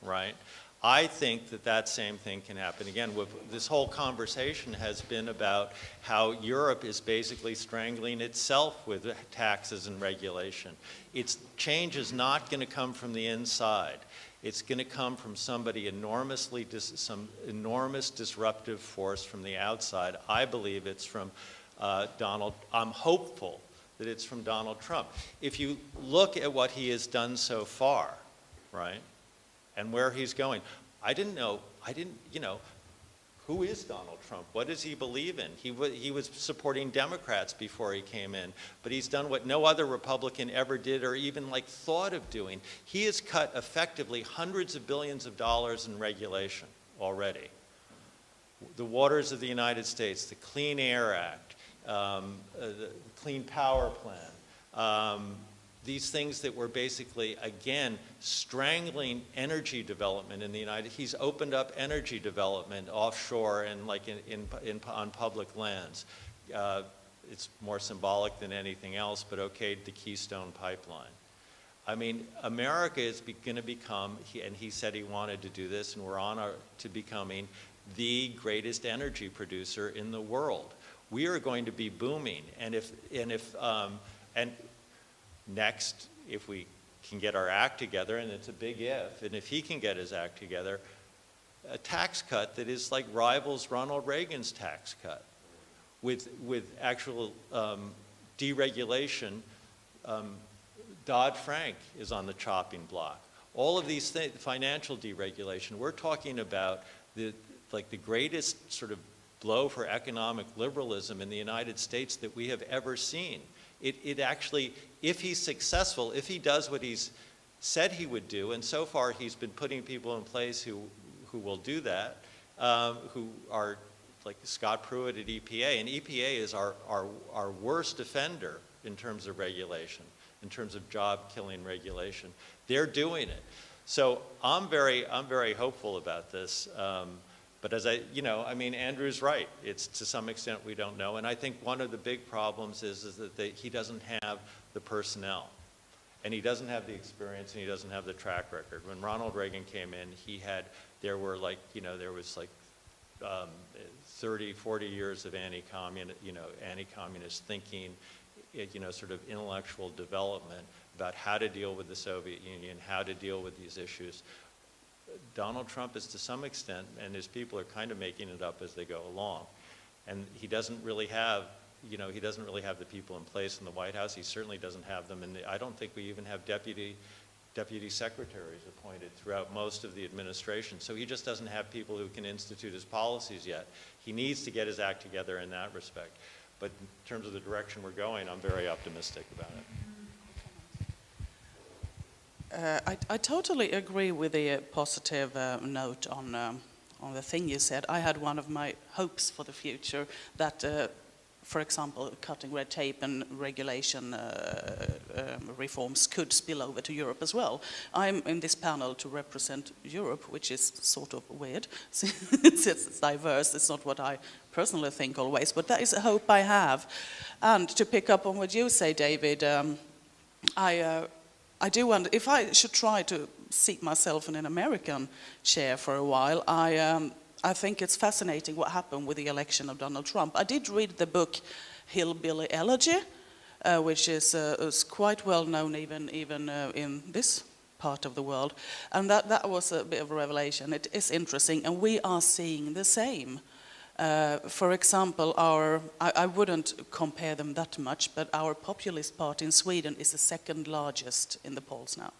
right? I think that same thing can happen again. This whole conversation has been about how Europe is basically strangling itself with taxes and regulation. Its change is not going to come from the inside. It's going to come from somebody some enormous disruptive force from the outside. I believe it's from I'm hopeful that it's from Donald Trump. If you look at what he has done so far, right? And where he's going. Who is Donald Trump? What does he believe in? He was supporting Democrats before he came in, but he's done what no other Republican ever did or even thought of doing. He has cut effectively hundreds of billions of dollars in regulation already. The waters of the United States, the Clean Air Act, the Clean Power Plan, these things that were basically, again, strangling energy development in the United States. He's opened up energy development offshore and on public lands. It's more symbolic than anything else, but okayed the Keystone Pipeline. I mean, America is going to become, and he said he wanted to do this, and we're on to becoming the greatest energy producer in the world. We are going to be booming, and next, if we can get our act together, and it's a big if, and if he can get his act together, a tax cut that is rivals Ronald Reagan's tax cut, with actual deregulation. Dodd-Frank is on the chopping block. All of these things, financial deregulation. We're talking about the greatest sort of blow for economic liberalism in the United States that we have ever seen. It actually, if he's successful, if he does what he's said he would do, and so far he's been putting people in place who will do that, who are like Scott Pruitt at EPA, and EPA is our worst offender in terms of regulation, in terms of job-killing regulation. They're doing it. So I'm very hopeful about this. But as Andrew's right. It's to some extent we don't know. And I think one of the big problems is that he doesn't have the personnel. And he doesn't have the experience and he doesn't have the track record. When Ronald Reagan came in, there was like 30, 40 years of anti-communist thinking, sort of intellectual development about how to deal with the Soviet Union, how to deal with these issues. Donald Trump is to some extent, and his people are kind of making it up as they go along. And he doesn't really have, the people in place in the White House. He certainly doesn't have them, and I don't think we even have deputy secretaries appointed throughout most of the administration. So he just doesn't have people who can institute his policies yet. He needs to get his act together in that respect. But in terms of the direction we're going, I'm very optimistic about it. I totally agree with the positive note on the thing you said. I had one of my hopes for the future that, for example, cutting red tape and regulation reforms could spill over to Europe as well. I'm in this panel to represent Europe, which is sort of weird. It's diverse. It's not what I personally think always, but that is a hope I have. And to pick up on what you say, David, I do wonder, if I should try to seat myself in an American chair for a while, I think it's fascinating what happened with the election of Donald Trump. I did read the book Hillbilly Elegy, which is quite well known even in this part of the world. And that was a bit of a revelation. It is interesting, and we are seeing the same. For example, I wouldn't compare them that much, but our populist party in Sweden is the second largest in the polls now,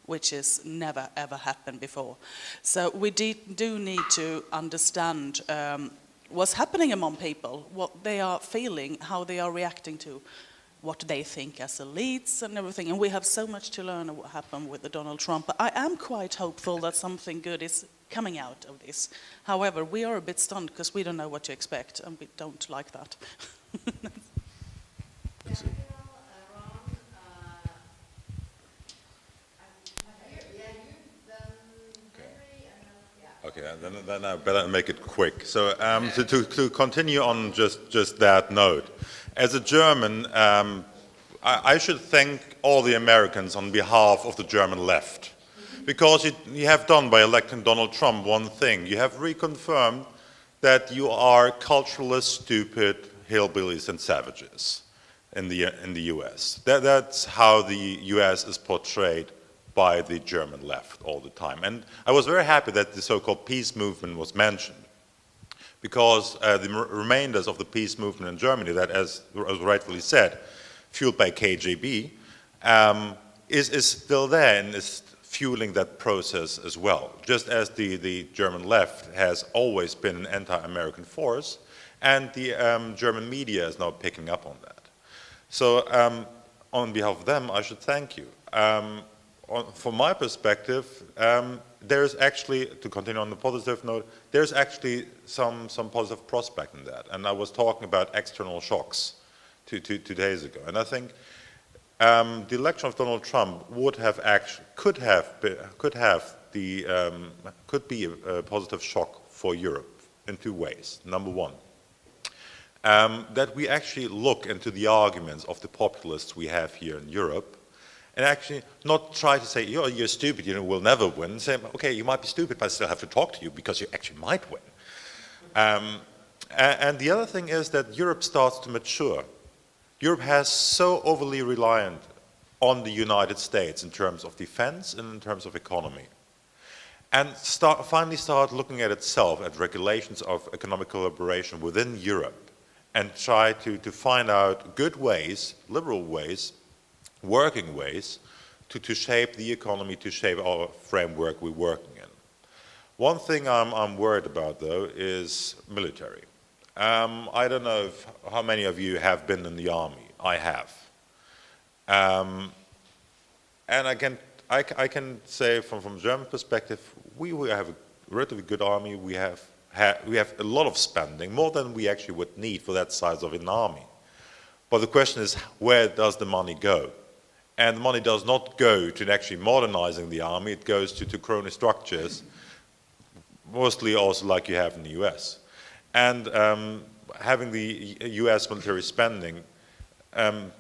which has never ever happened before. So we do need to understand what's happening among people, what they are feeling, how they are reacting to what they think as elites and everything. And we have so much to learn of what happened with the Donald Trump. But I am quite hopeful that something good is coming out of this. However, we are a bit stunned because we don't know what to expect, and we don't like that. Okay, then I better make it quick. So to continue on just that note, as a German, I should thank all the Americans on behalf of the German left. Because you have done by electing Donald Trump one thing. You have reconfirmed that you are culturally stupid hillbillies and savages in the U.S. That's how the U.S. is portrayed by the German left all the time. And I was very happy that the so-called peace movement was mentioned, because the remainders of the peace movement in Germany, that, as rightfully said, fueled by KGB, is still there and is fueling that process as well, just as the German left has always been an anti-American force, and the German media is now picking up on that. So on behalf of them, I should thank you. From my perspective, there's actually, to continue on the positive note, there's actually some positive prospect in that. And I was talking about external shocks 2 days ago, and I think the election of Donald Trump could be a positive shock for Europe in 2 ways. Number one, that we actually look into the arguments of the populists we have here in Europe, and actually not try to say, you're stupid, we'll never win. Say, okay, you might be stupid, but I still have to talk to you because you actually might win. And the other thing is that Europe starts to mature. Europe has so overly reliant on the United States in terms of defense and in terms of economy. And finally start looking at itself, at regulations of economic collaboration within Europe, and try to find out good ways, liberal ways, working ways, to shape the economy, to shape our framework we're working in. One thing I'm worried about, though, is military. I don't know how many of you have been in the army. I have. And I can say from German perspective, we have a relatively good army. We have a lot of spending, more than we actually would need for that size of an army. But the question is, where does the money go? And the money does not go to actually modernizing the army. It goes to crony structures, mostly also like you have in the US. And having the US military spending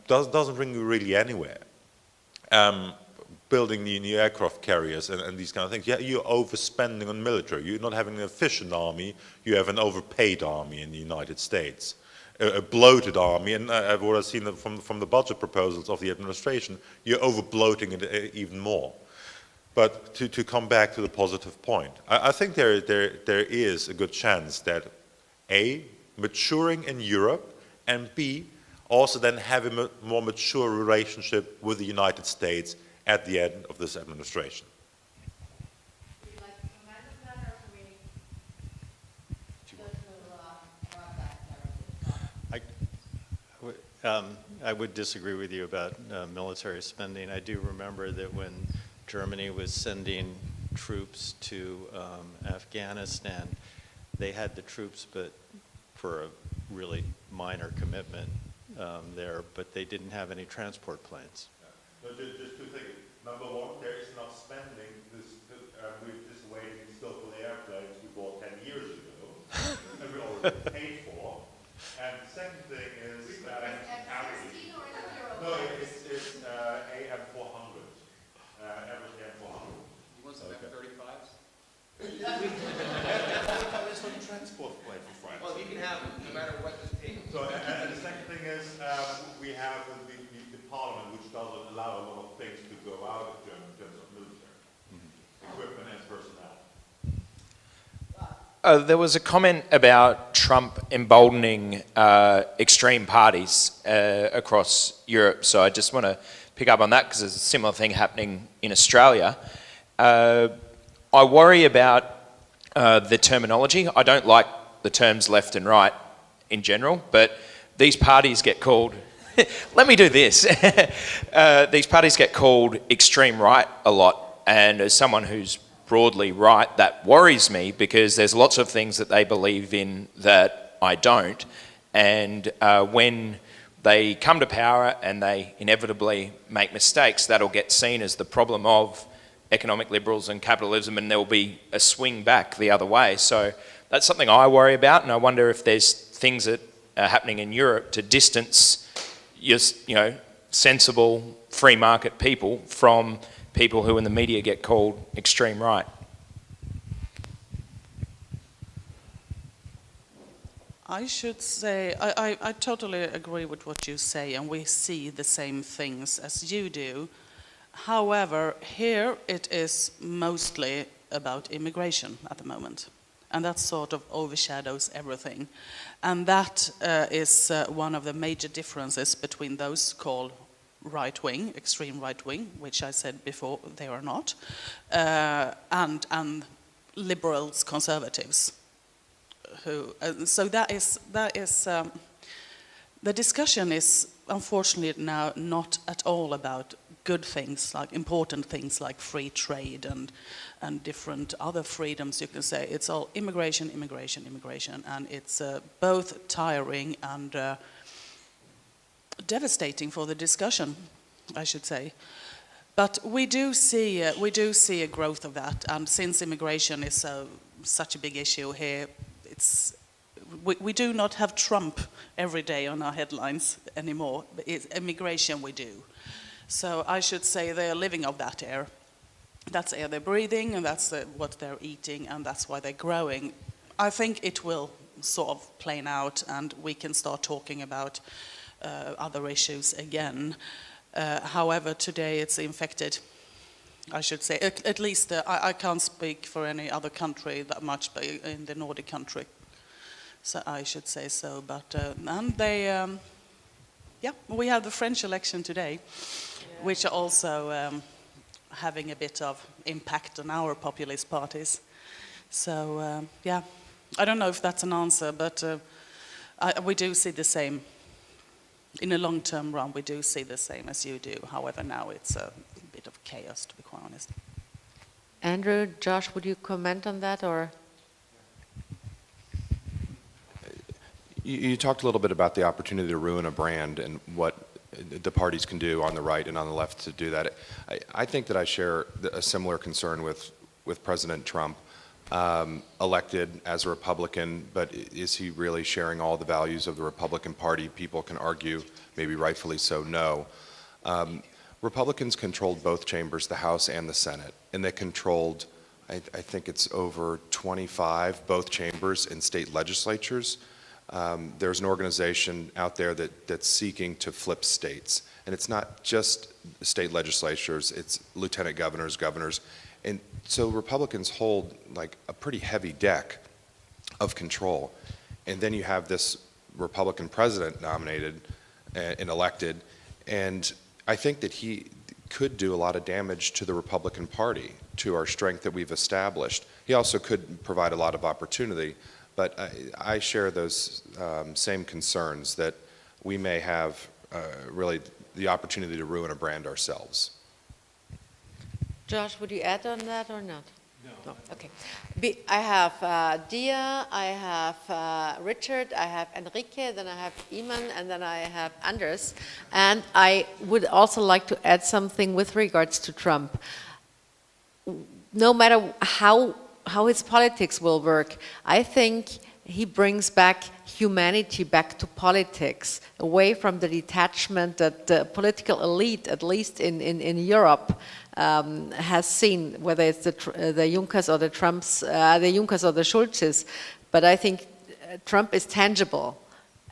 doesn't bring you really anywhere. building new aircraft carriers and these kind of things. Yeah, you're overspending on military. You're not having an efficient army, you have an overpaid army in the United States. A bloated army, and I've already seen that from the budget proposals of the administration, you're over-bloating it even more. But to come back to the positive point, I think there is a good chance that A, maturing in Europe, and B, also then having a more mature relationship with the United States at the end of this administration. Would you like to comment on that, or can we I would disagree with you about military spending. I do remember that when Germany was sending troops to Afghanistan, they had the troops, but for a really minor commitment there, but they didn't have any transport planes. But just two things. Number one, there is enough spending. We're just waiting still for the airplanes we bought 10 years ago, and we already paid for. And the second thing is no, it's AM400. Average AM400. You want some F-35s? That's not a transport plane for France. Well, you can have them, no matter what the thing. So, and the second thing is, we have the parliament, which doesn't allow a lot of things to go out of Germany in terms of military equipment and personnel. There was a comment about Trump emboldening extreme parties across Europe, so I just want to pick up on that because there's a similar thing happening in Australia. I worry about the terminology. I don't like the terms left and right in general, but these parties get called, let me do this. These parties get called extreme right a lot, and as someone who's broadly right, that worries me because there's lots of things that they believe in that I don't, and when they come to power and they inevitably make mistakes, that'll get seen as the problem of economic liberals and capitalism, and there will be a swing back the other way. So that's something I worry about, and I wonder if there's things that are happening in Europe to distance just, sensible free market people from people who in the media get called extreme right. I should say, I totally agree with what you say, and we see the same things as you do. However, here it is mostly about immigration at the moment, and that sort of overshadows everything. And that is one of the major differences between those called right-wing, extreme right-wing, which I said before they are not, and liberals, conservatives. So that is the discussion is unfortunately now not at all about good things, like important things like free trade and different other freedoms, you can say. It's all immigration, immigration, immigration, and it's both tiring and devastating for the discussion, I should say. But we do see a growth of that, and since immigration is such a big issue here, we do not have Trump every day on our headlines anymore. It's immigration we do. So I should say they are living off that air. That's air they're breathing, and that's what they're eating, and that's why they're growing. I think it will sort of play out, and we can start talking about other issues again. However, today it's infected, I should say. At least I can't speak for any other country that much, but in the Nordic country. So I should say so. But and they, we had the French election today, which are also having a bit of impact on our populist parties. So I don't know if that's an answer, but we do see the same. In a long-term run, we do see the same as you do. However, now it's a bit of chaos, to be quite honest. Andrew, Josh, would you comment on that, or? You talked a little bit about the opportunity to ruin a brand and what the parties can do on the right and on the left to do that. I think that I share a similar concern with President Trump, elected as a Republican, but is he really sharing all the values of the Republican Party? People can argue, maybe rightfully so, no. Republicans controlled both chambers, the House and the Senate, and they controlled, I think it's over 25, both chambers in state legislatures. There's an organization out there that's seeking to flip states. And it's not just state legislatures, it's lieutenant governors, governors. And so Republicans hold like a pretty heavy deck of control. And then you have this Republican president nominated and elected. And I think that he could do a lot of damage to the Republican Party, to our strength that we've established. He also could provide a lot of opportunity. But I share those same concerns that we may have really the opportunity to ruin a brand ourselves. Josh, would you add on that or not? No. Okay. I have Dia, I have Richard, I have Enrique, then I have Iman, and then I have Anders. And I would also like to add something with regards to Trump. No matter how his politics will work, I think he brings back humanity back to politics, away from the detachment that the political elite, at least in Europe, has seen, whether it's the Junkers or the Trumps, the Junkers or the Schulzes. But I think Trump is tangible.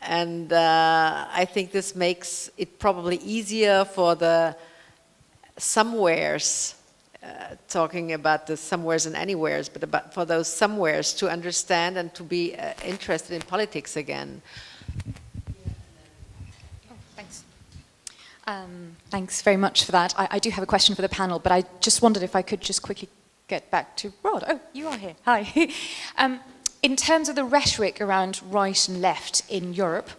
And I think this makes it probably easier for the somewheres, talking about the somewheres and anywheres, but about for those somewheres to understand and to be interested in politics again. Oh, thanks. Thanks very much for that. I do have a question for the panel, but I just wondered if I could just quickly get back to Rod. Oh, you are here. Hi. In terms of the rhetoric around right and left in Europe,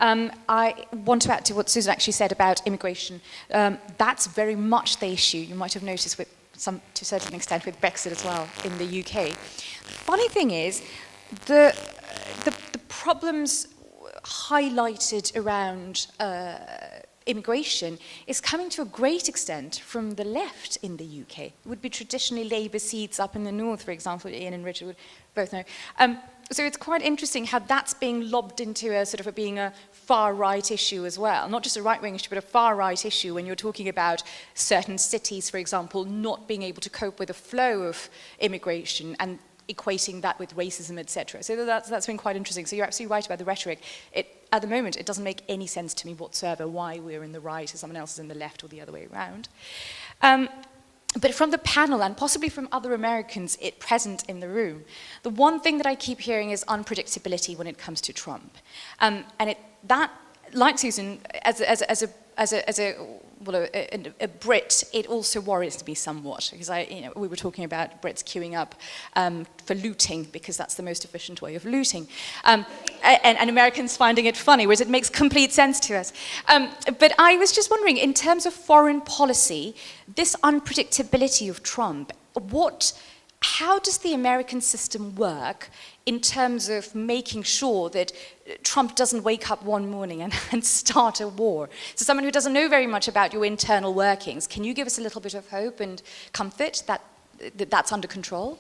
I want to add to what Susan actually said about immigration. That's very much the issue. You might have noticed with to a certain extent with Brexit as well in the UK. Funny thing is, the problems highlighted around immigration is coming to a great extent from the left in the UK. It would be traditionally Labour seats up in the north, for example. Ian and Richard would both know. So it's quite interesting how that's being lobbed into a sort of being a far-right issue as well. Not just a right-wing issue, but a far-right issue when you're talking about certain cities, for example, not being able to cope with the flow of immigration and equating that with racism, etc. So that's been quite interesting. So you're absolutely right about the rhetoric. At the moment, it doesn't make any sense to me whatsoever why we're in the right and someone else is in the left or the other way around. But from the panel, and possibly from other Americans present in the room, the one thing that I keep hearing is unpredictability when it comes to Trump. And that, like Susan, as a Brit, it also worries me somewhat, because we were talking about Brits queuing up for looting, because that's the most efficient way of looting, and Americans finding it funny, whereas it makes complete sense to us. But I was just wondering, in terms of foreign policy, this unpredictability of Trump, how does the American system work in terms of making sure that Trump doesn't wake up one morning and start a war? So someone who doesn't know very much about your internal workings, can you give us a little bit of hope and comfort that that's under control?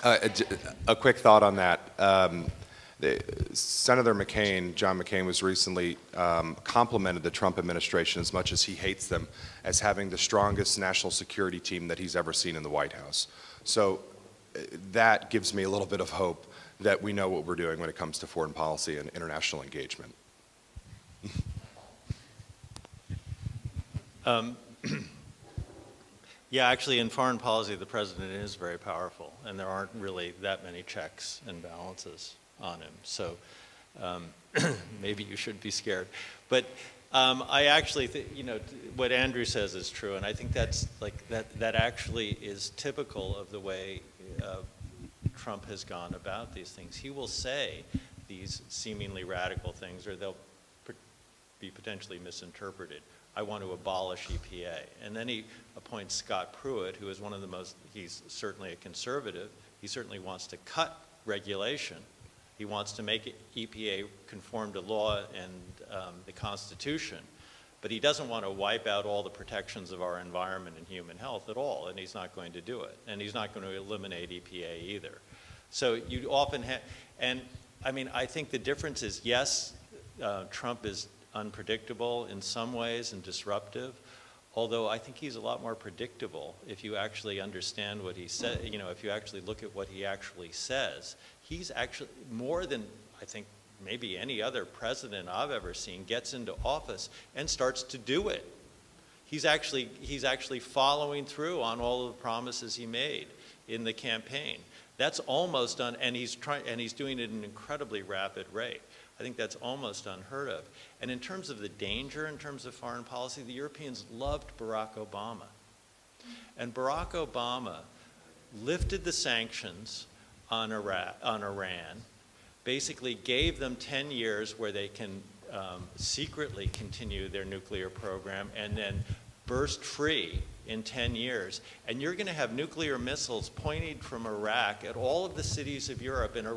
A quick thought on that. Senator McCain, John McCain, was recently complimented the Trump administration, as much as he hates them, as having the strongest national security team that he's ever seen in the White House. So that gives me a little bit of hope that we know what we're doing when it comes to foreign policy and international engagement. Yeah, actually, in foreign policy, the president is very powerful, and there aren't really that many checks and balances on him. So maybe you should be scared. But I actually think, what Andrew says is true, and I think that's that actually is typical of the way Trump has gone about these things. He will say these seemingly radical things, or they'll be potentially misinterpreted. I want to abolish EPA. And then he appoints Scott Pruitt, who is one of the he's certainly a conservative. He certainly wants to cut regulation. He wants to make EPA conform to law and the Constitution. But he doesn't want to wipe out all the protections of our environment and human health at all, and he's not going to do it. And he's not going to eliminate EPA either. So you often have, and I mean, I think the difference is, yes, Trump is unpredictable in some ways and disruptive, although I think he's a lot more predictable if you actually understand what he said, if you actually look at what he actually says. He's actually, more than I think maybe any other president I've ever seen, gets into office and starts to do it. He's actually following through on all of the promises he made in the campaign. That's almost done, and he's doing it at an incredibly rapid rate. I think that's almost unheard of. And in terms of the danger, in terms of foreign policy, the Europeans loved Barack Obama. And Barack Obama lifted the sanctions on Iran, basically gave them 10 years where they can secretly continue their nuclear program, and then burst free in 10 years. And you're going to have nuclear missiles pointed from Iraq at all of the cities of Europe and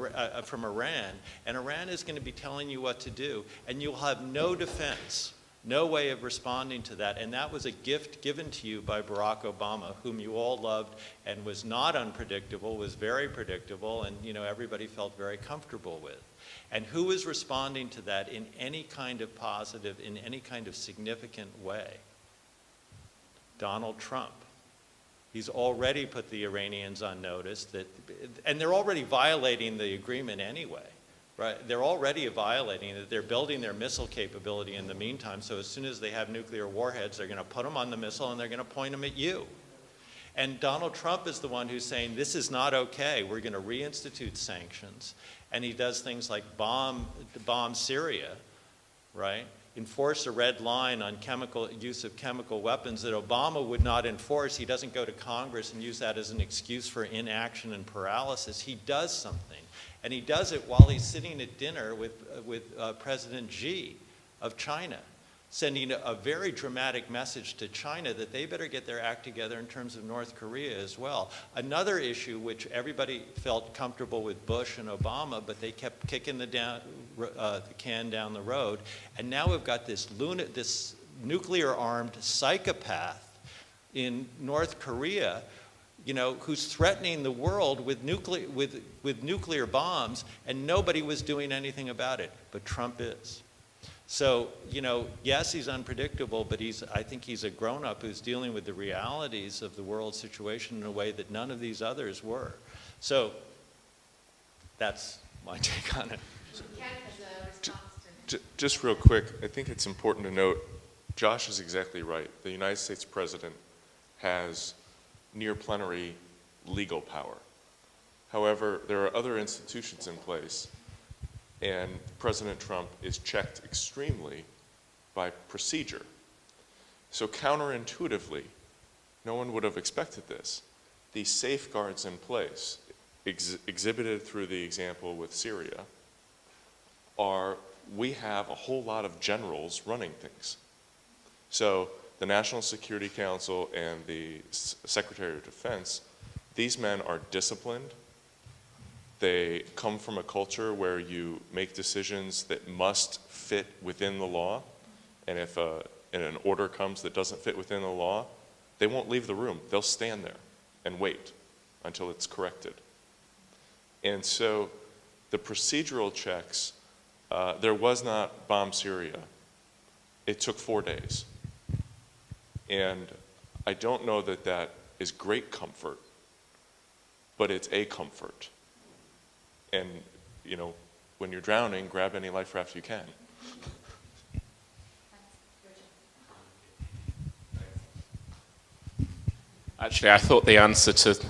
from Iran, and Iran is going to be telling you what to do, and you'll have no defense, no way of responding to that. And that was a gift given to you by Barack Obama, whom you all loved and was not unpredictable, was very predictable, and everybody felt very comfortable with. And who is responding to that in any kind of positive, in any kind of significant way? Donald Trump. He's already put the Iranians on notice and they're already violating the agreement anyway, right? They're already violating it. They're building their missile capability in the meantime, so as soon as they have nuclear warheads, they're going to put them on the missile and they're going to point them at you. And Donald Trump is the one who's saying, this is not okay, we're going to reinstitute sanctions. And he does things like bomb Syria, right? Enforce a red line on use of chemical weapons that Obama would not enforce. He doesn't go to Congress and use that as an excuse for inaction and paralysis. He does something. And he does it while he's sitting at dinner with President Xi of China, sending a very dramatic message to China that they better get their act together in terms of North Korea as well. Another issue which everybody felt comfortable with Bush and Obama, but they kept kicking the can down the road. And now we've got this nuclear-armed psychopath in North Korea, who's threatening the world with nuclear bombs, and nobody was doing anything about it, but Trump is. So, yes, he's unpredictable, but I think he's a grown-up who's dealing with the realities of the world situation in a way that none of these others were. So, that's my take on it. Just real quick, I think it's important to note, Josh is exactly right. The United States president has near plenary legal power. However, there are other institutions in place, and President Trump is checked extremely by procedure. So counterintuitively, no one would have expected this. These safeguards in place, exhibited through the example with Syria, we have a whole lot of generals running things. So the National Security Council and the Secretary of Defense, these men are disciplined. They come from a culture where you make decisions that must fit within the law, and if an order comes that doesn't fit within the law, they won't leave the room. They'll stand there and wait until it's corrected. And so the procedural checks, there was not bomb Syria. It took 4 days. And I don't know that that is great comfort, but it's a comfort. And, when you're drowning, grab any life raft you can. Actually, I thought the answer to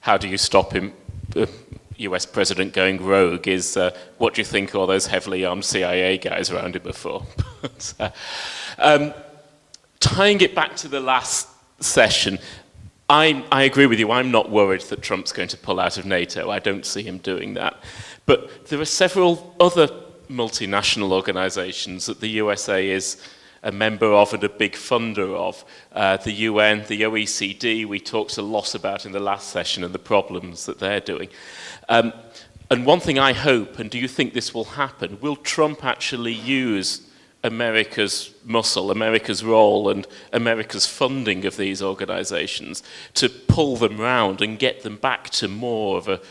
how do you stop him, the US president going rogue, is what do you think all those heavily armed CIA guys around him before? Tying it back to the last session, I agree with you. I'm not worried that Trump's going to pull out of NATO. I don't see him doing that. But there are several other multinational organizations that the USA is a member of and a big funder of. The UN, the OECD, we talked a lot about in the last session and the problems that they're doing. And one thing I hope, and do you think this will happen, will Trump actually use America's muscle, America's role, and America's funding of these organizations to pull them round and get them back to more of a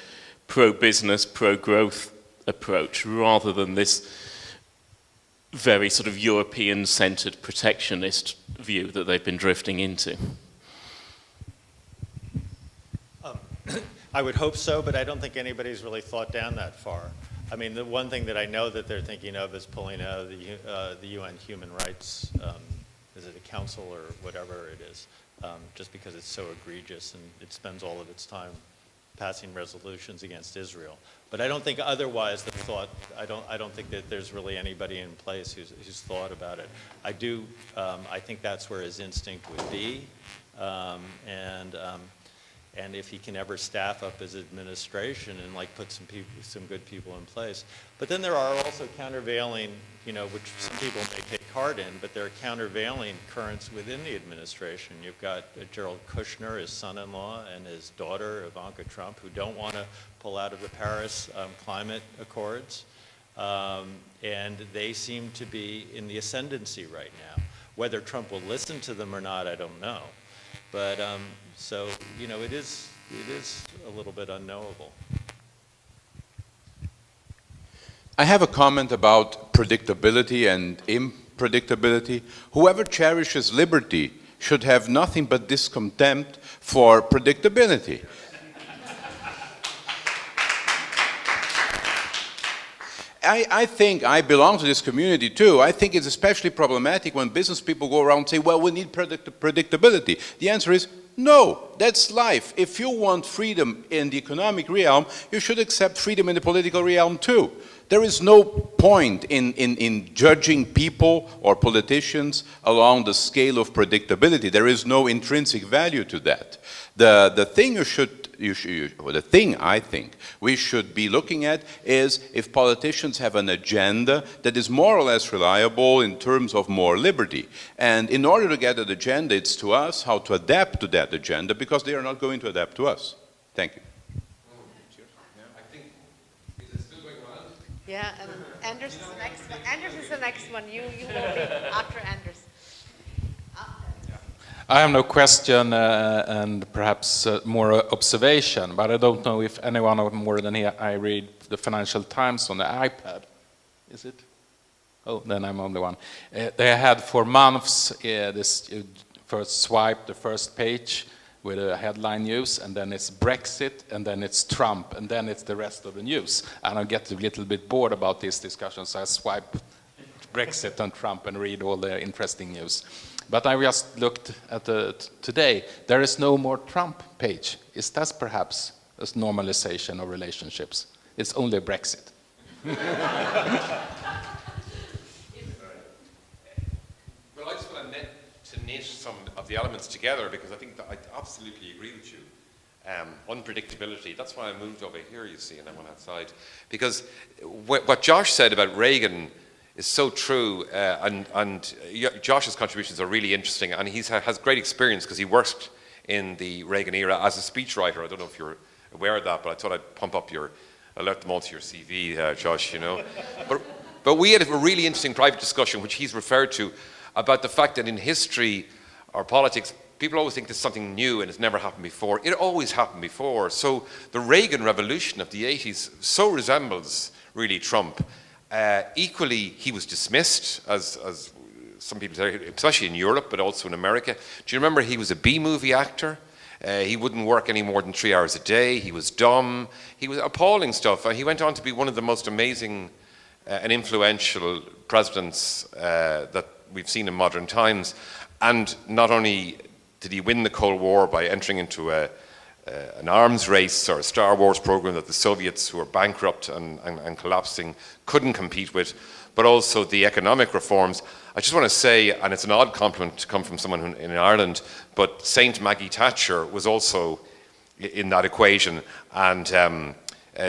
pro-business, pro-growth approach, rather than this very sort of European-centered protectionist view that they've been drifting into? I would hope so, but I don't think anybody's really thought down that far. I mean, the one thing that I know that they're thinking of is pulling out of the UN Human Rights, is it a council or whatever it is, just because it's so egregious and it spends all of its time passing resolutions against Israel. But I don't think otherwise they've thought, I don't think that there's really anybody in place who's thought about it. I think that's where his instinct would be, and if he can ever staff up his administration and like put some good people in place. But then there are also countervailing, which some people may take heart in, but there are countervailing currents within the administration. You've got Gerald Kushner, his son-in-law, and his daughter, Ivanka Trump, who don't want to pull out of the Paris climate accords. And they seem to be in the ascendancy right now. Whether Trump will listen to them or not, I don't know. But so, it is a little bit unknowable. I have a comment about predictability and unpredictability. Whoever cherishes liberty should have nothing but discontempt for predictability. I think I belong to this community too. I think it's especially problematic when business people go around and say, well, we need predictability. The answer is no, that's life. If you want freedom in the economic realm, you should accept freedom in the political realm too. There is no point in judging people or politicians along the scale of predictability. There is no intrinsic value to that. The thing I think we should be looking at is if politicians have an agenda that is more or less reliable in terms of more liberty. And in order to get an agenda, it's to us how to adapt to that agenda, because they are not going to adapt to us. Thank you. Yeah, and Anders is the next one. Anders is the next one. You will be after Anders. I have no question and perhaps more observation, but I don't know if anyone more than here, I read the Financial Times on the iPad. Is it? Oh, then I'm on the one. They had for months this first swipe, the first page with a headline news, and then it's Brexit, and then it's Trump, and then it's the rest of the news. And I get a little bit bored about this discussion, so I swipe Brexit and Trump and read all the interesting news. But I just looked at today. There is no more Trump page. Is that perhaps a normalization of relationships? It's only Brexit. Well, I just want to knit some of the elements together, because I think that I absolutely agree with you. Unpredictability, that's why I moved over here, you see, and I went outside. Because what Josh said about Reagan is so true, and Josh's contributions are really interesting, and he has great experience because he worked in the Reagan era as a speechwriter. I don't know if you're aware of that, but I thought I'd pump up alert them all to your CV, Josh, But we had a really interesting private discussion, which he's referred to, about the fact that in history or politics, people always think there's something new and it's never happened before. It always happened before. So the Reagan revolution of the 80s so resembles really Trump. Equally, he was dismissed, as some people say, especially in Europe, but also in America. Do you remember he was a B-movie actor? He wouldn't work any more than 3 hours a day. He was dumb. He was appalling stuff. He went on to be one of the most amazing and influential presidents that we've seen in modern times. And not only did he win the Cold War by entering into an arms race or a Star Wars program that the Soviets, who were bankrupt and collapsing, couldn't compete with, but also the economic reforms. I just want to say, and it's an odd compliment to come from someone in Ireland, but Saint Maggie Thatcher was also in that equation. And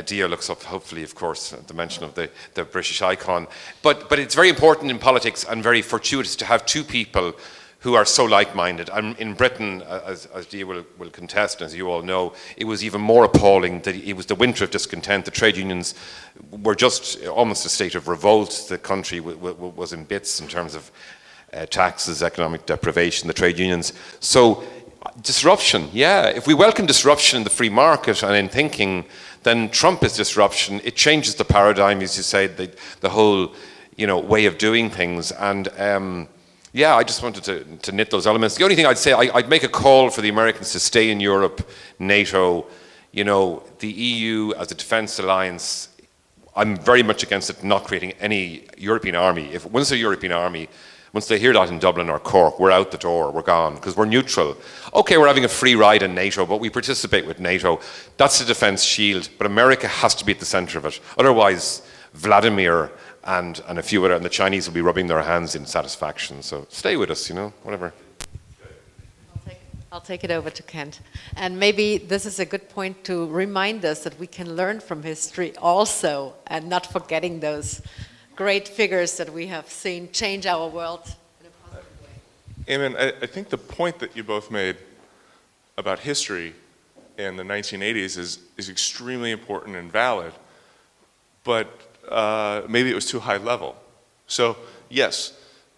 Dia looks up, hopefully, of course, at the mention of the British icon. But it's very important in politics and very fortuitous to have two people who are so like-minded. And in Britain, as Dia will contest, as you all know, it was even more appalling that it was the winter of discontent. The trade unions were just almost a state of revolt. The country was in bits in terms of taxes, economic deprivation, the trade unions. So disruption, yeah. If we welcome disruption in the free market and in thinking, then Trump is disruption. It changes the paradigm, as you say, the whole way of doing things. And yeah, I just wanted to knit those elements. The only thing I'd say, I'd make a call for the Americans to stay in Europe, NATO, the EU as a defense alliance. I'm very much against it not creating any European army. Once a European army, once they hear that in Dublin or Cork, we're out the door, we're gone, because we're neutral. Okay, we're having a free ride in NATO, but we participate with NATO. That's the defense shield, but America has to be at the center of it. Otherwise, Vladimir and a few other, and the Chinese will be rubbing their hands in satisfaction. So stay with us, whatever. I'll take it over to Kent. And maybe this is a good point to remind us that we can learn from history also, and not forgetting those great figures that we have seen change our world in a positive way. Eamon, I think the point that you both made about history in the 1980s is extremely important and valid, but maybe it was too high level. So yes,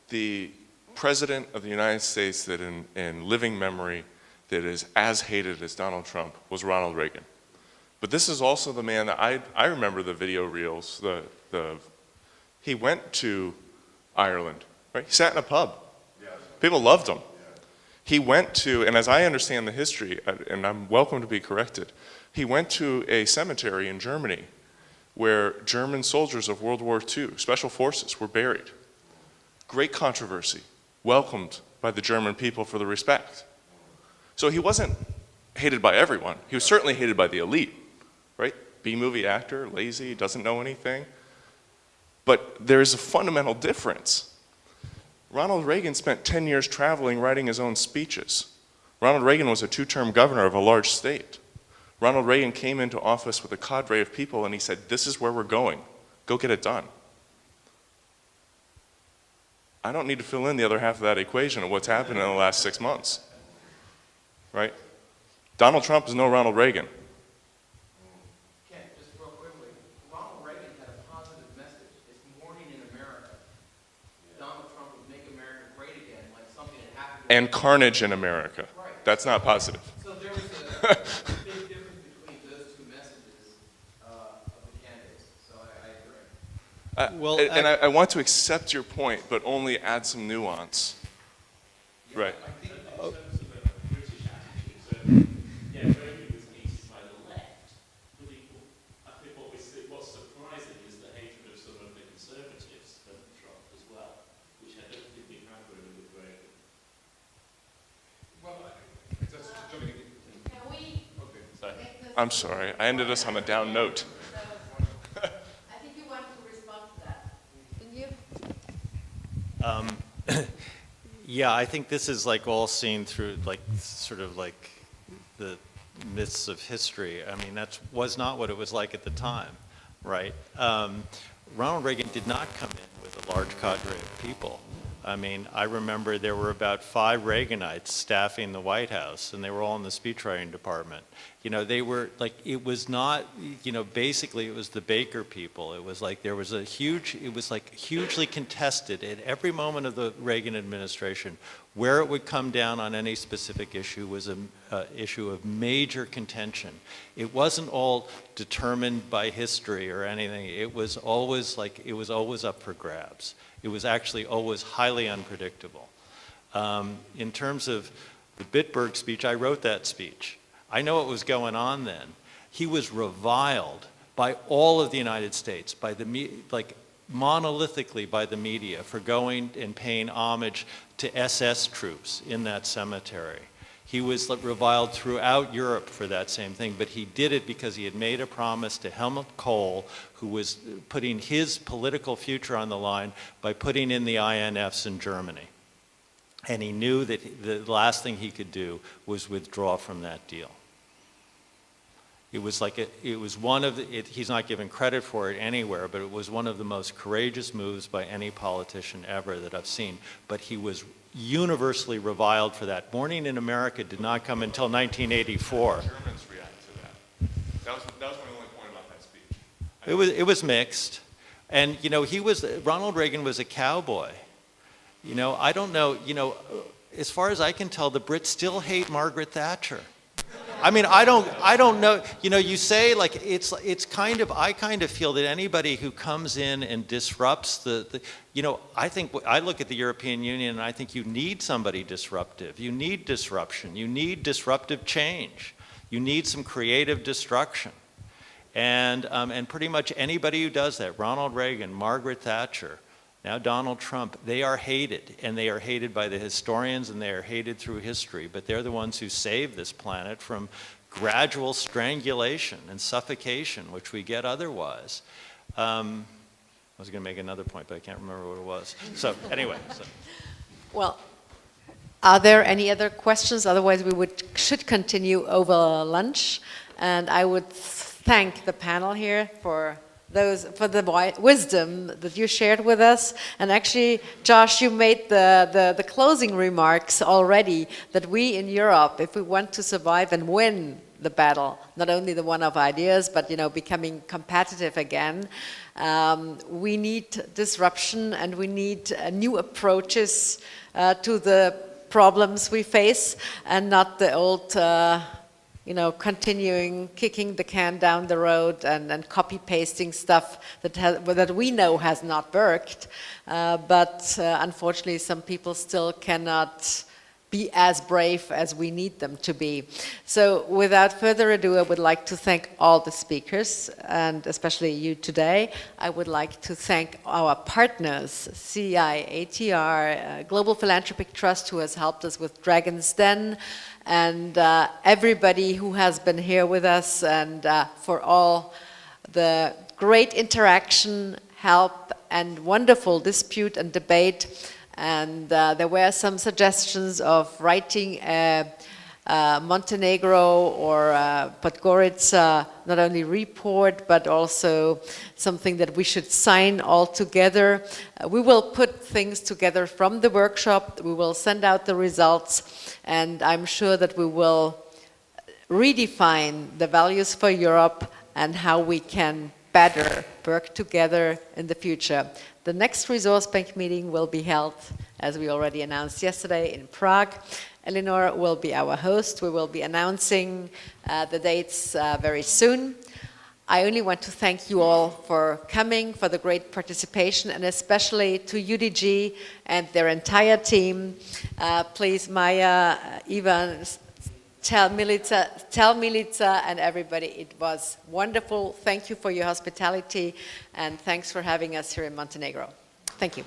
the President of the United States that in living memory that is as hated as Donald Trump was Ronald Reagan. But this is also the man that I remember the video reels, he went to Ireland, right? He sat in a pub. Yes. People loved him. Yeah. He went to, and as I understand the history, and I'm welcome to be corrected, he went to a cemetery in Germany where German soldiers of World War II, special forces, were buried. Great controversy, welcomed by the German people for the respect. So he wasn't hated by everyone. He was certainly hated by the elite, right? B-movie actor, lazy, doesn't know anything. But there is a fundamental difference. Ronald Reagan spent 10 years traveling, writing his own speeches. Ronald Reagan was a 2-term governor of a large state. Ronald Reagan came into office with a cadre of people and he said, this is where we're going. Go get it done. I don't need to fill in the other half of that equation of what's happened in the last 6 months. Right? Donald Trump is no Ronald Reagan. And carnage in America. Right. That's not positive. So there was a big difference between those two messages of the candidates. So I agree. I want to accept your point, but only add some nuance. Yeah, right. I think in terms of a British attitude, so Reagan was hated by the left. I think what's surprising is the hatred of some of the conservatives of Trump as well, which I don't think we had really with Reagan. I'm sorry, I ended us on a down note. I think you want to respond to that. Didn't you? Yeah, I think this is like all seen through sort of like the myths of history. I mean, that was not what it was like at the time, right? Ronald Reagan did not come in with a large cadre of people. I mean, I remember there were about 5 Reaganites staffing the White House, and they were all in the speechwriting department. They were like, it was not, basically it was the Baker people. It was like there was it was like hugely contested at every moment of the Reagan administration. Where it would come down on any specific issue was an issue of major contention. It wasn't all determined by history or anything. It was always up for grabs. It was actually always highly unpredictable. In terms of the Bitburg speech, I wrote that speech. I know what was going on then. He was reviled by all of the United States, by monolithically by the media for going and paying homage to SS troops in that cemetery. He was reviled throughout Europe for that same thing, but he did it because he had made a promise to Helmut Kohl, who was putting his political future on the line by putting in the INFs in Germany. And he knew that the last thing he could do was withdraw from that deal. It was like it was one of the, he's not given credit for it anywhere, but it was one of the most courageous moves by any politician ever that I've seen. But he was universally reviled for that. Morning in America did not come until 1984. Germans react to that. That was my only point about that speech. It was mixed, and Ronald Reagan was a cowboy. I don't know. As far as I can tell, the Brits still hate Margaret Thatcher. I mean, I don't know. You know, you say like it's kind of. I kind of feel that anybody who comes in and disrupts you know, I think I look at the European Union and I think you need somebody disruptive. You need disruption. You need disruptive change. You need some creative destruction. And pretty much anybody who does that, Ronald Reagan, Margaret Thatcher, now Donald Trump, they are hated, and they are hated by the historians, and they are hated through history, but they're the ones who saved this planet from gradual strangulation and suffocation, which we get otherwise. I was going to make another point, but I can't remember what it was. So anyway. Well, are there any other questions? Otherwise, we should continue over lunch, and I would thank the panel here for the wisdom that you shared with us. And actually, Josh, you made the closing remarks already, that we in Europe, if we want to survive and win the battle, not only the one of ideas, but you know, becoming competitive again, we need disruption, and we need new approaches to the problems we face, and not the old you know, continuing kicking the can down the road and copy-pasting stuff that we know has not worked. But unfortunately, some people still cannot be as brave as we need them to be. So without further ado, I would like to thank all the speakers, and especially you today. I would like to thank our partners, CI, ATR, Global Philanthropic Trust, who has helped us with Dragon's Den, and everybody who has been here with us, and for all the great interaction, help, and wonderful dispute and debate. And there were some suggestions of writing a Montenegro or Podgorica, not only report, but also something that we should sign all together. We will put things together from the workshop. We will send out the results, and I'm sure that we will redefine the values for Europe and how we can better work together in the future. The next Resource Bank meeting will be held, as we already announced yesterday, in Prague. Eleanor will be our host. We will be announcing the dates very soon. I only want to thank you all for coming, for the great participation, and especially to UDG and their entire team. Please, Maya, Ivan, tell Milica and everybody it was wonderful. Thank you for your hospitality, and thanks for having us here in Montenegro. Thank you.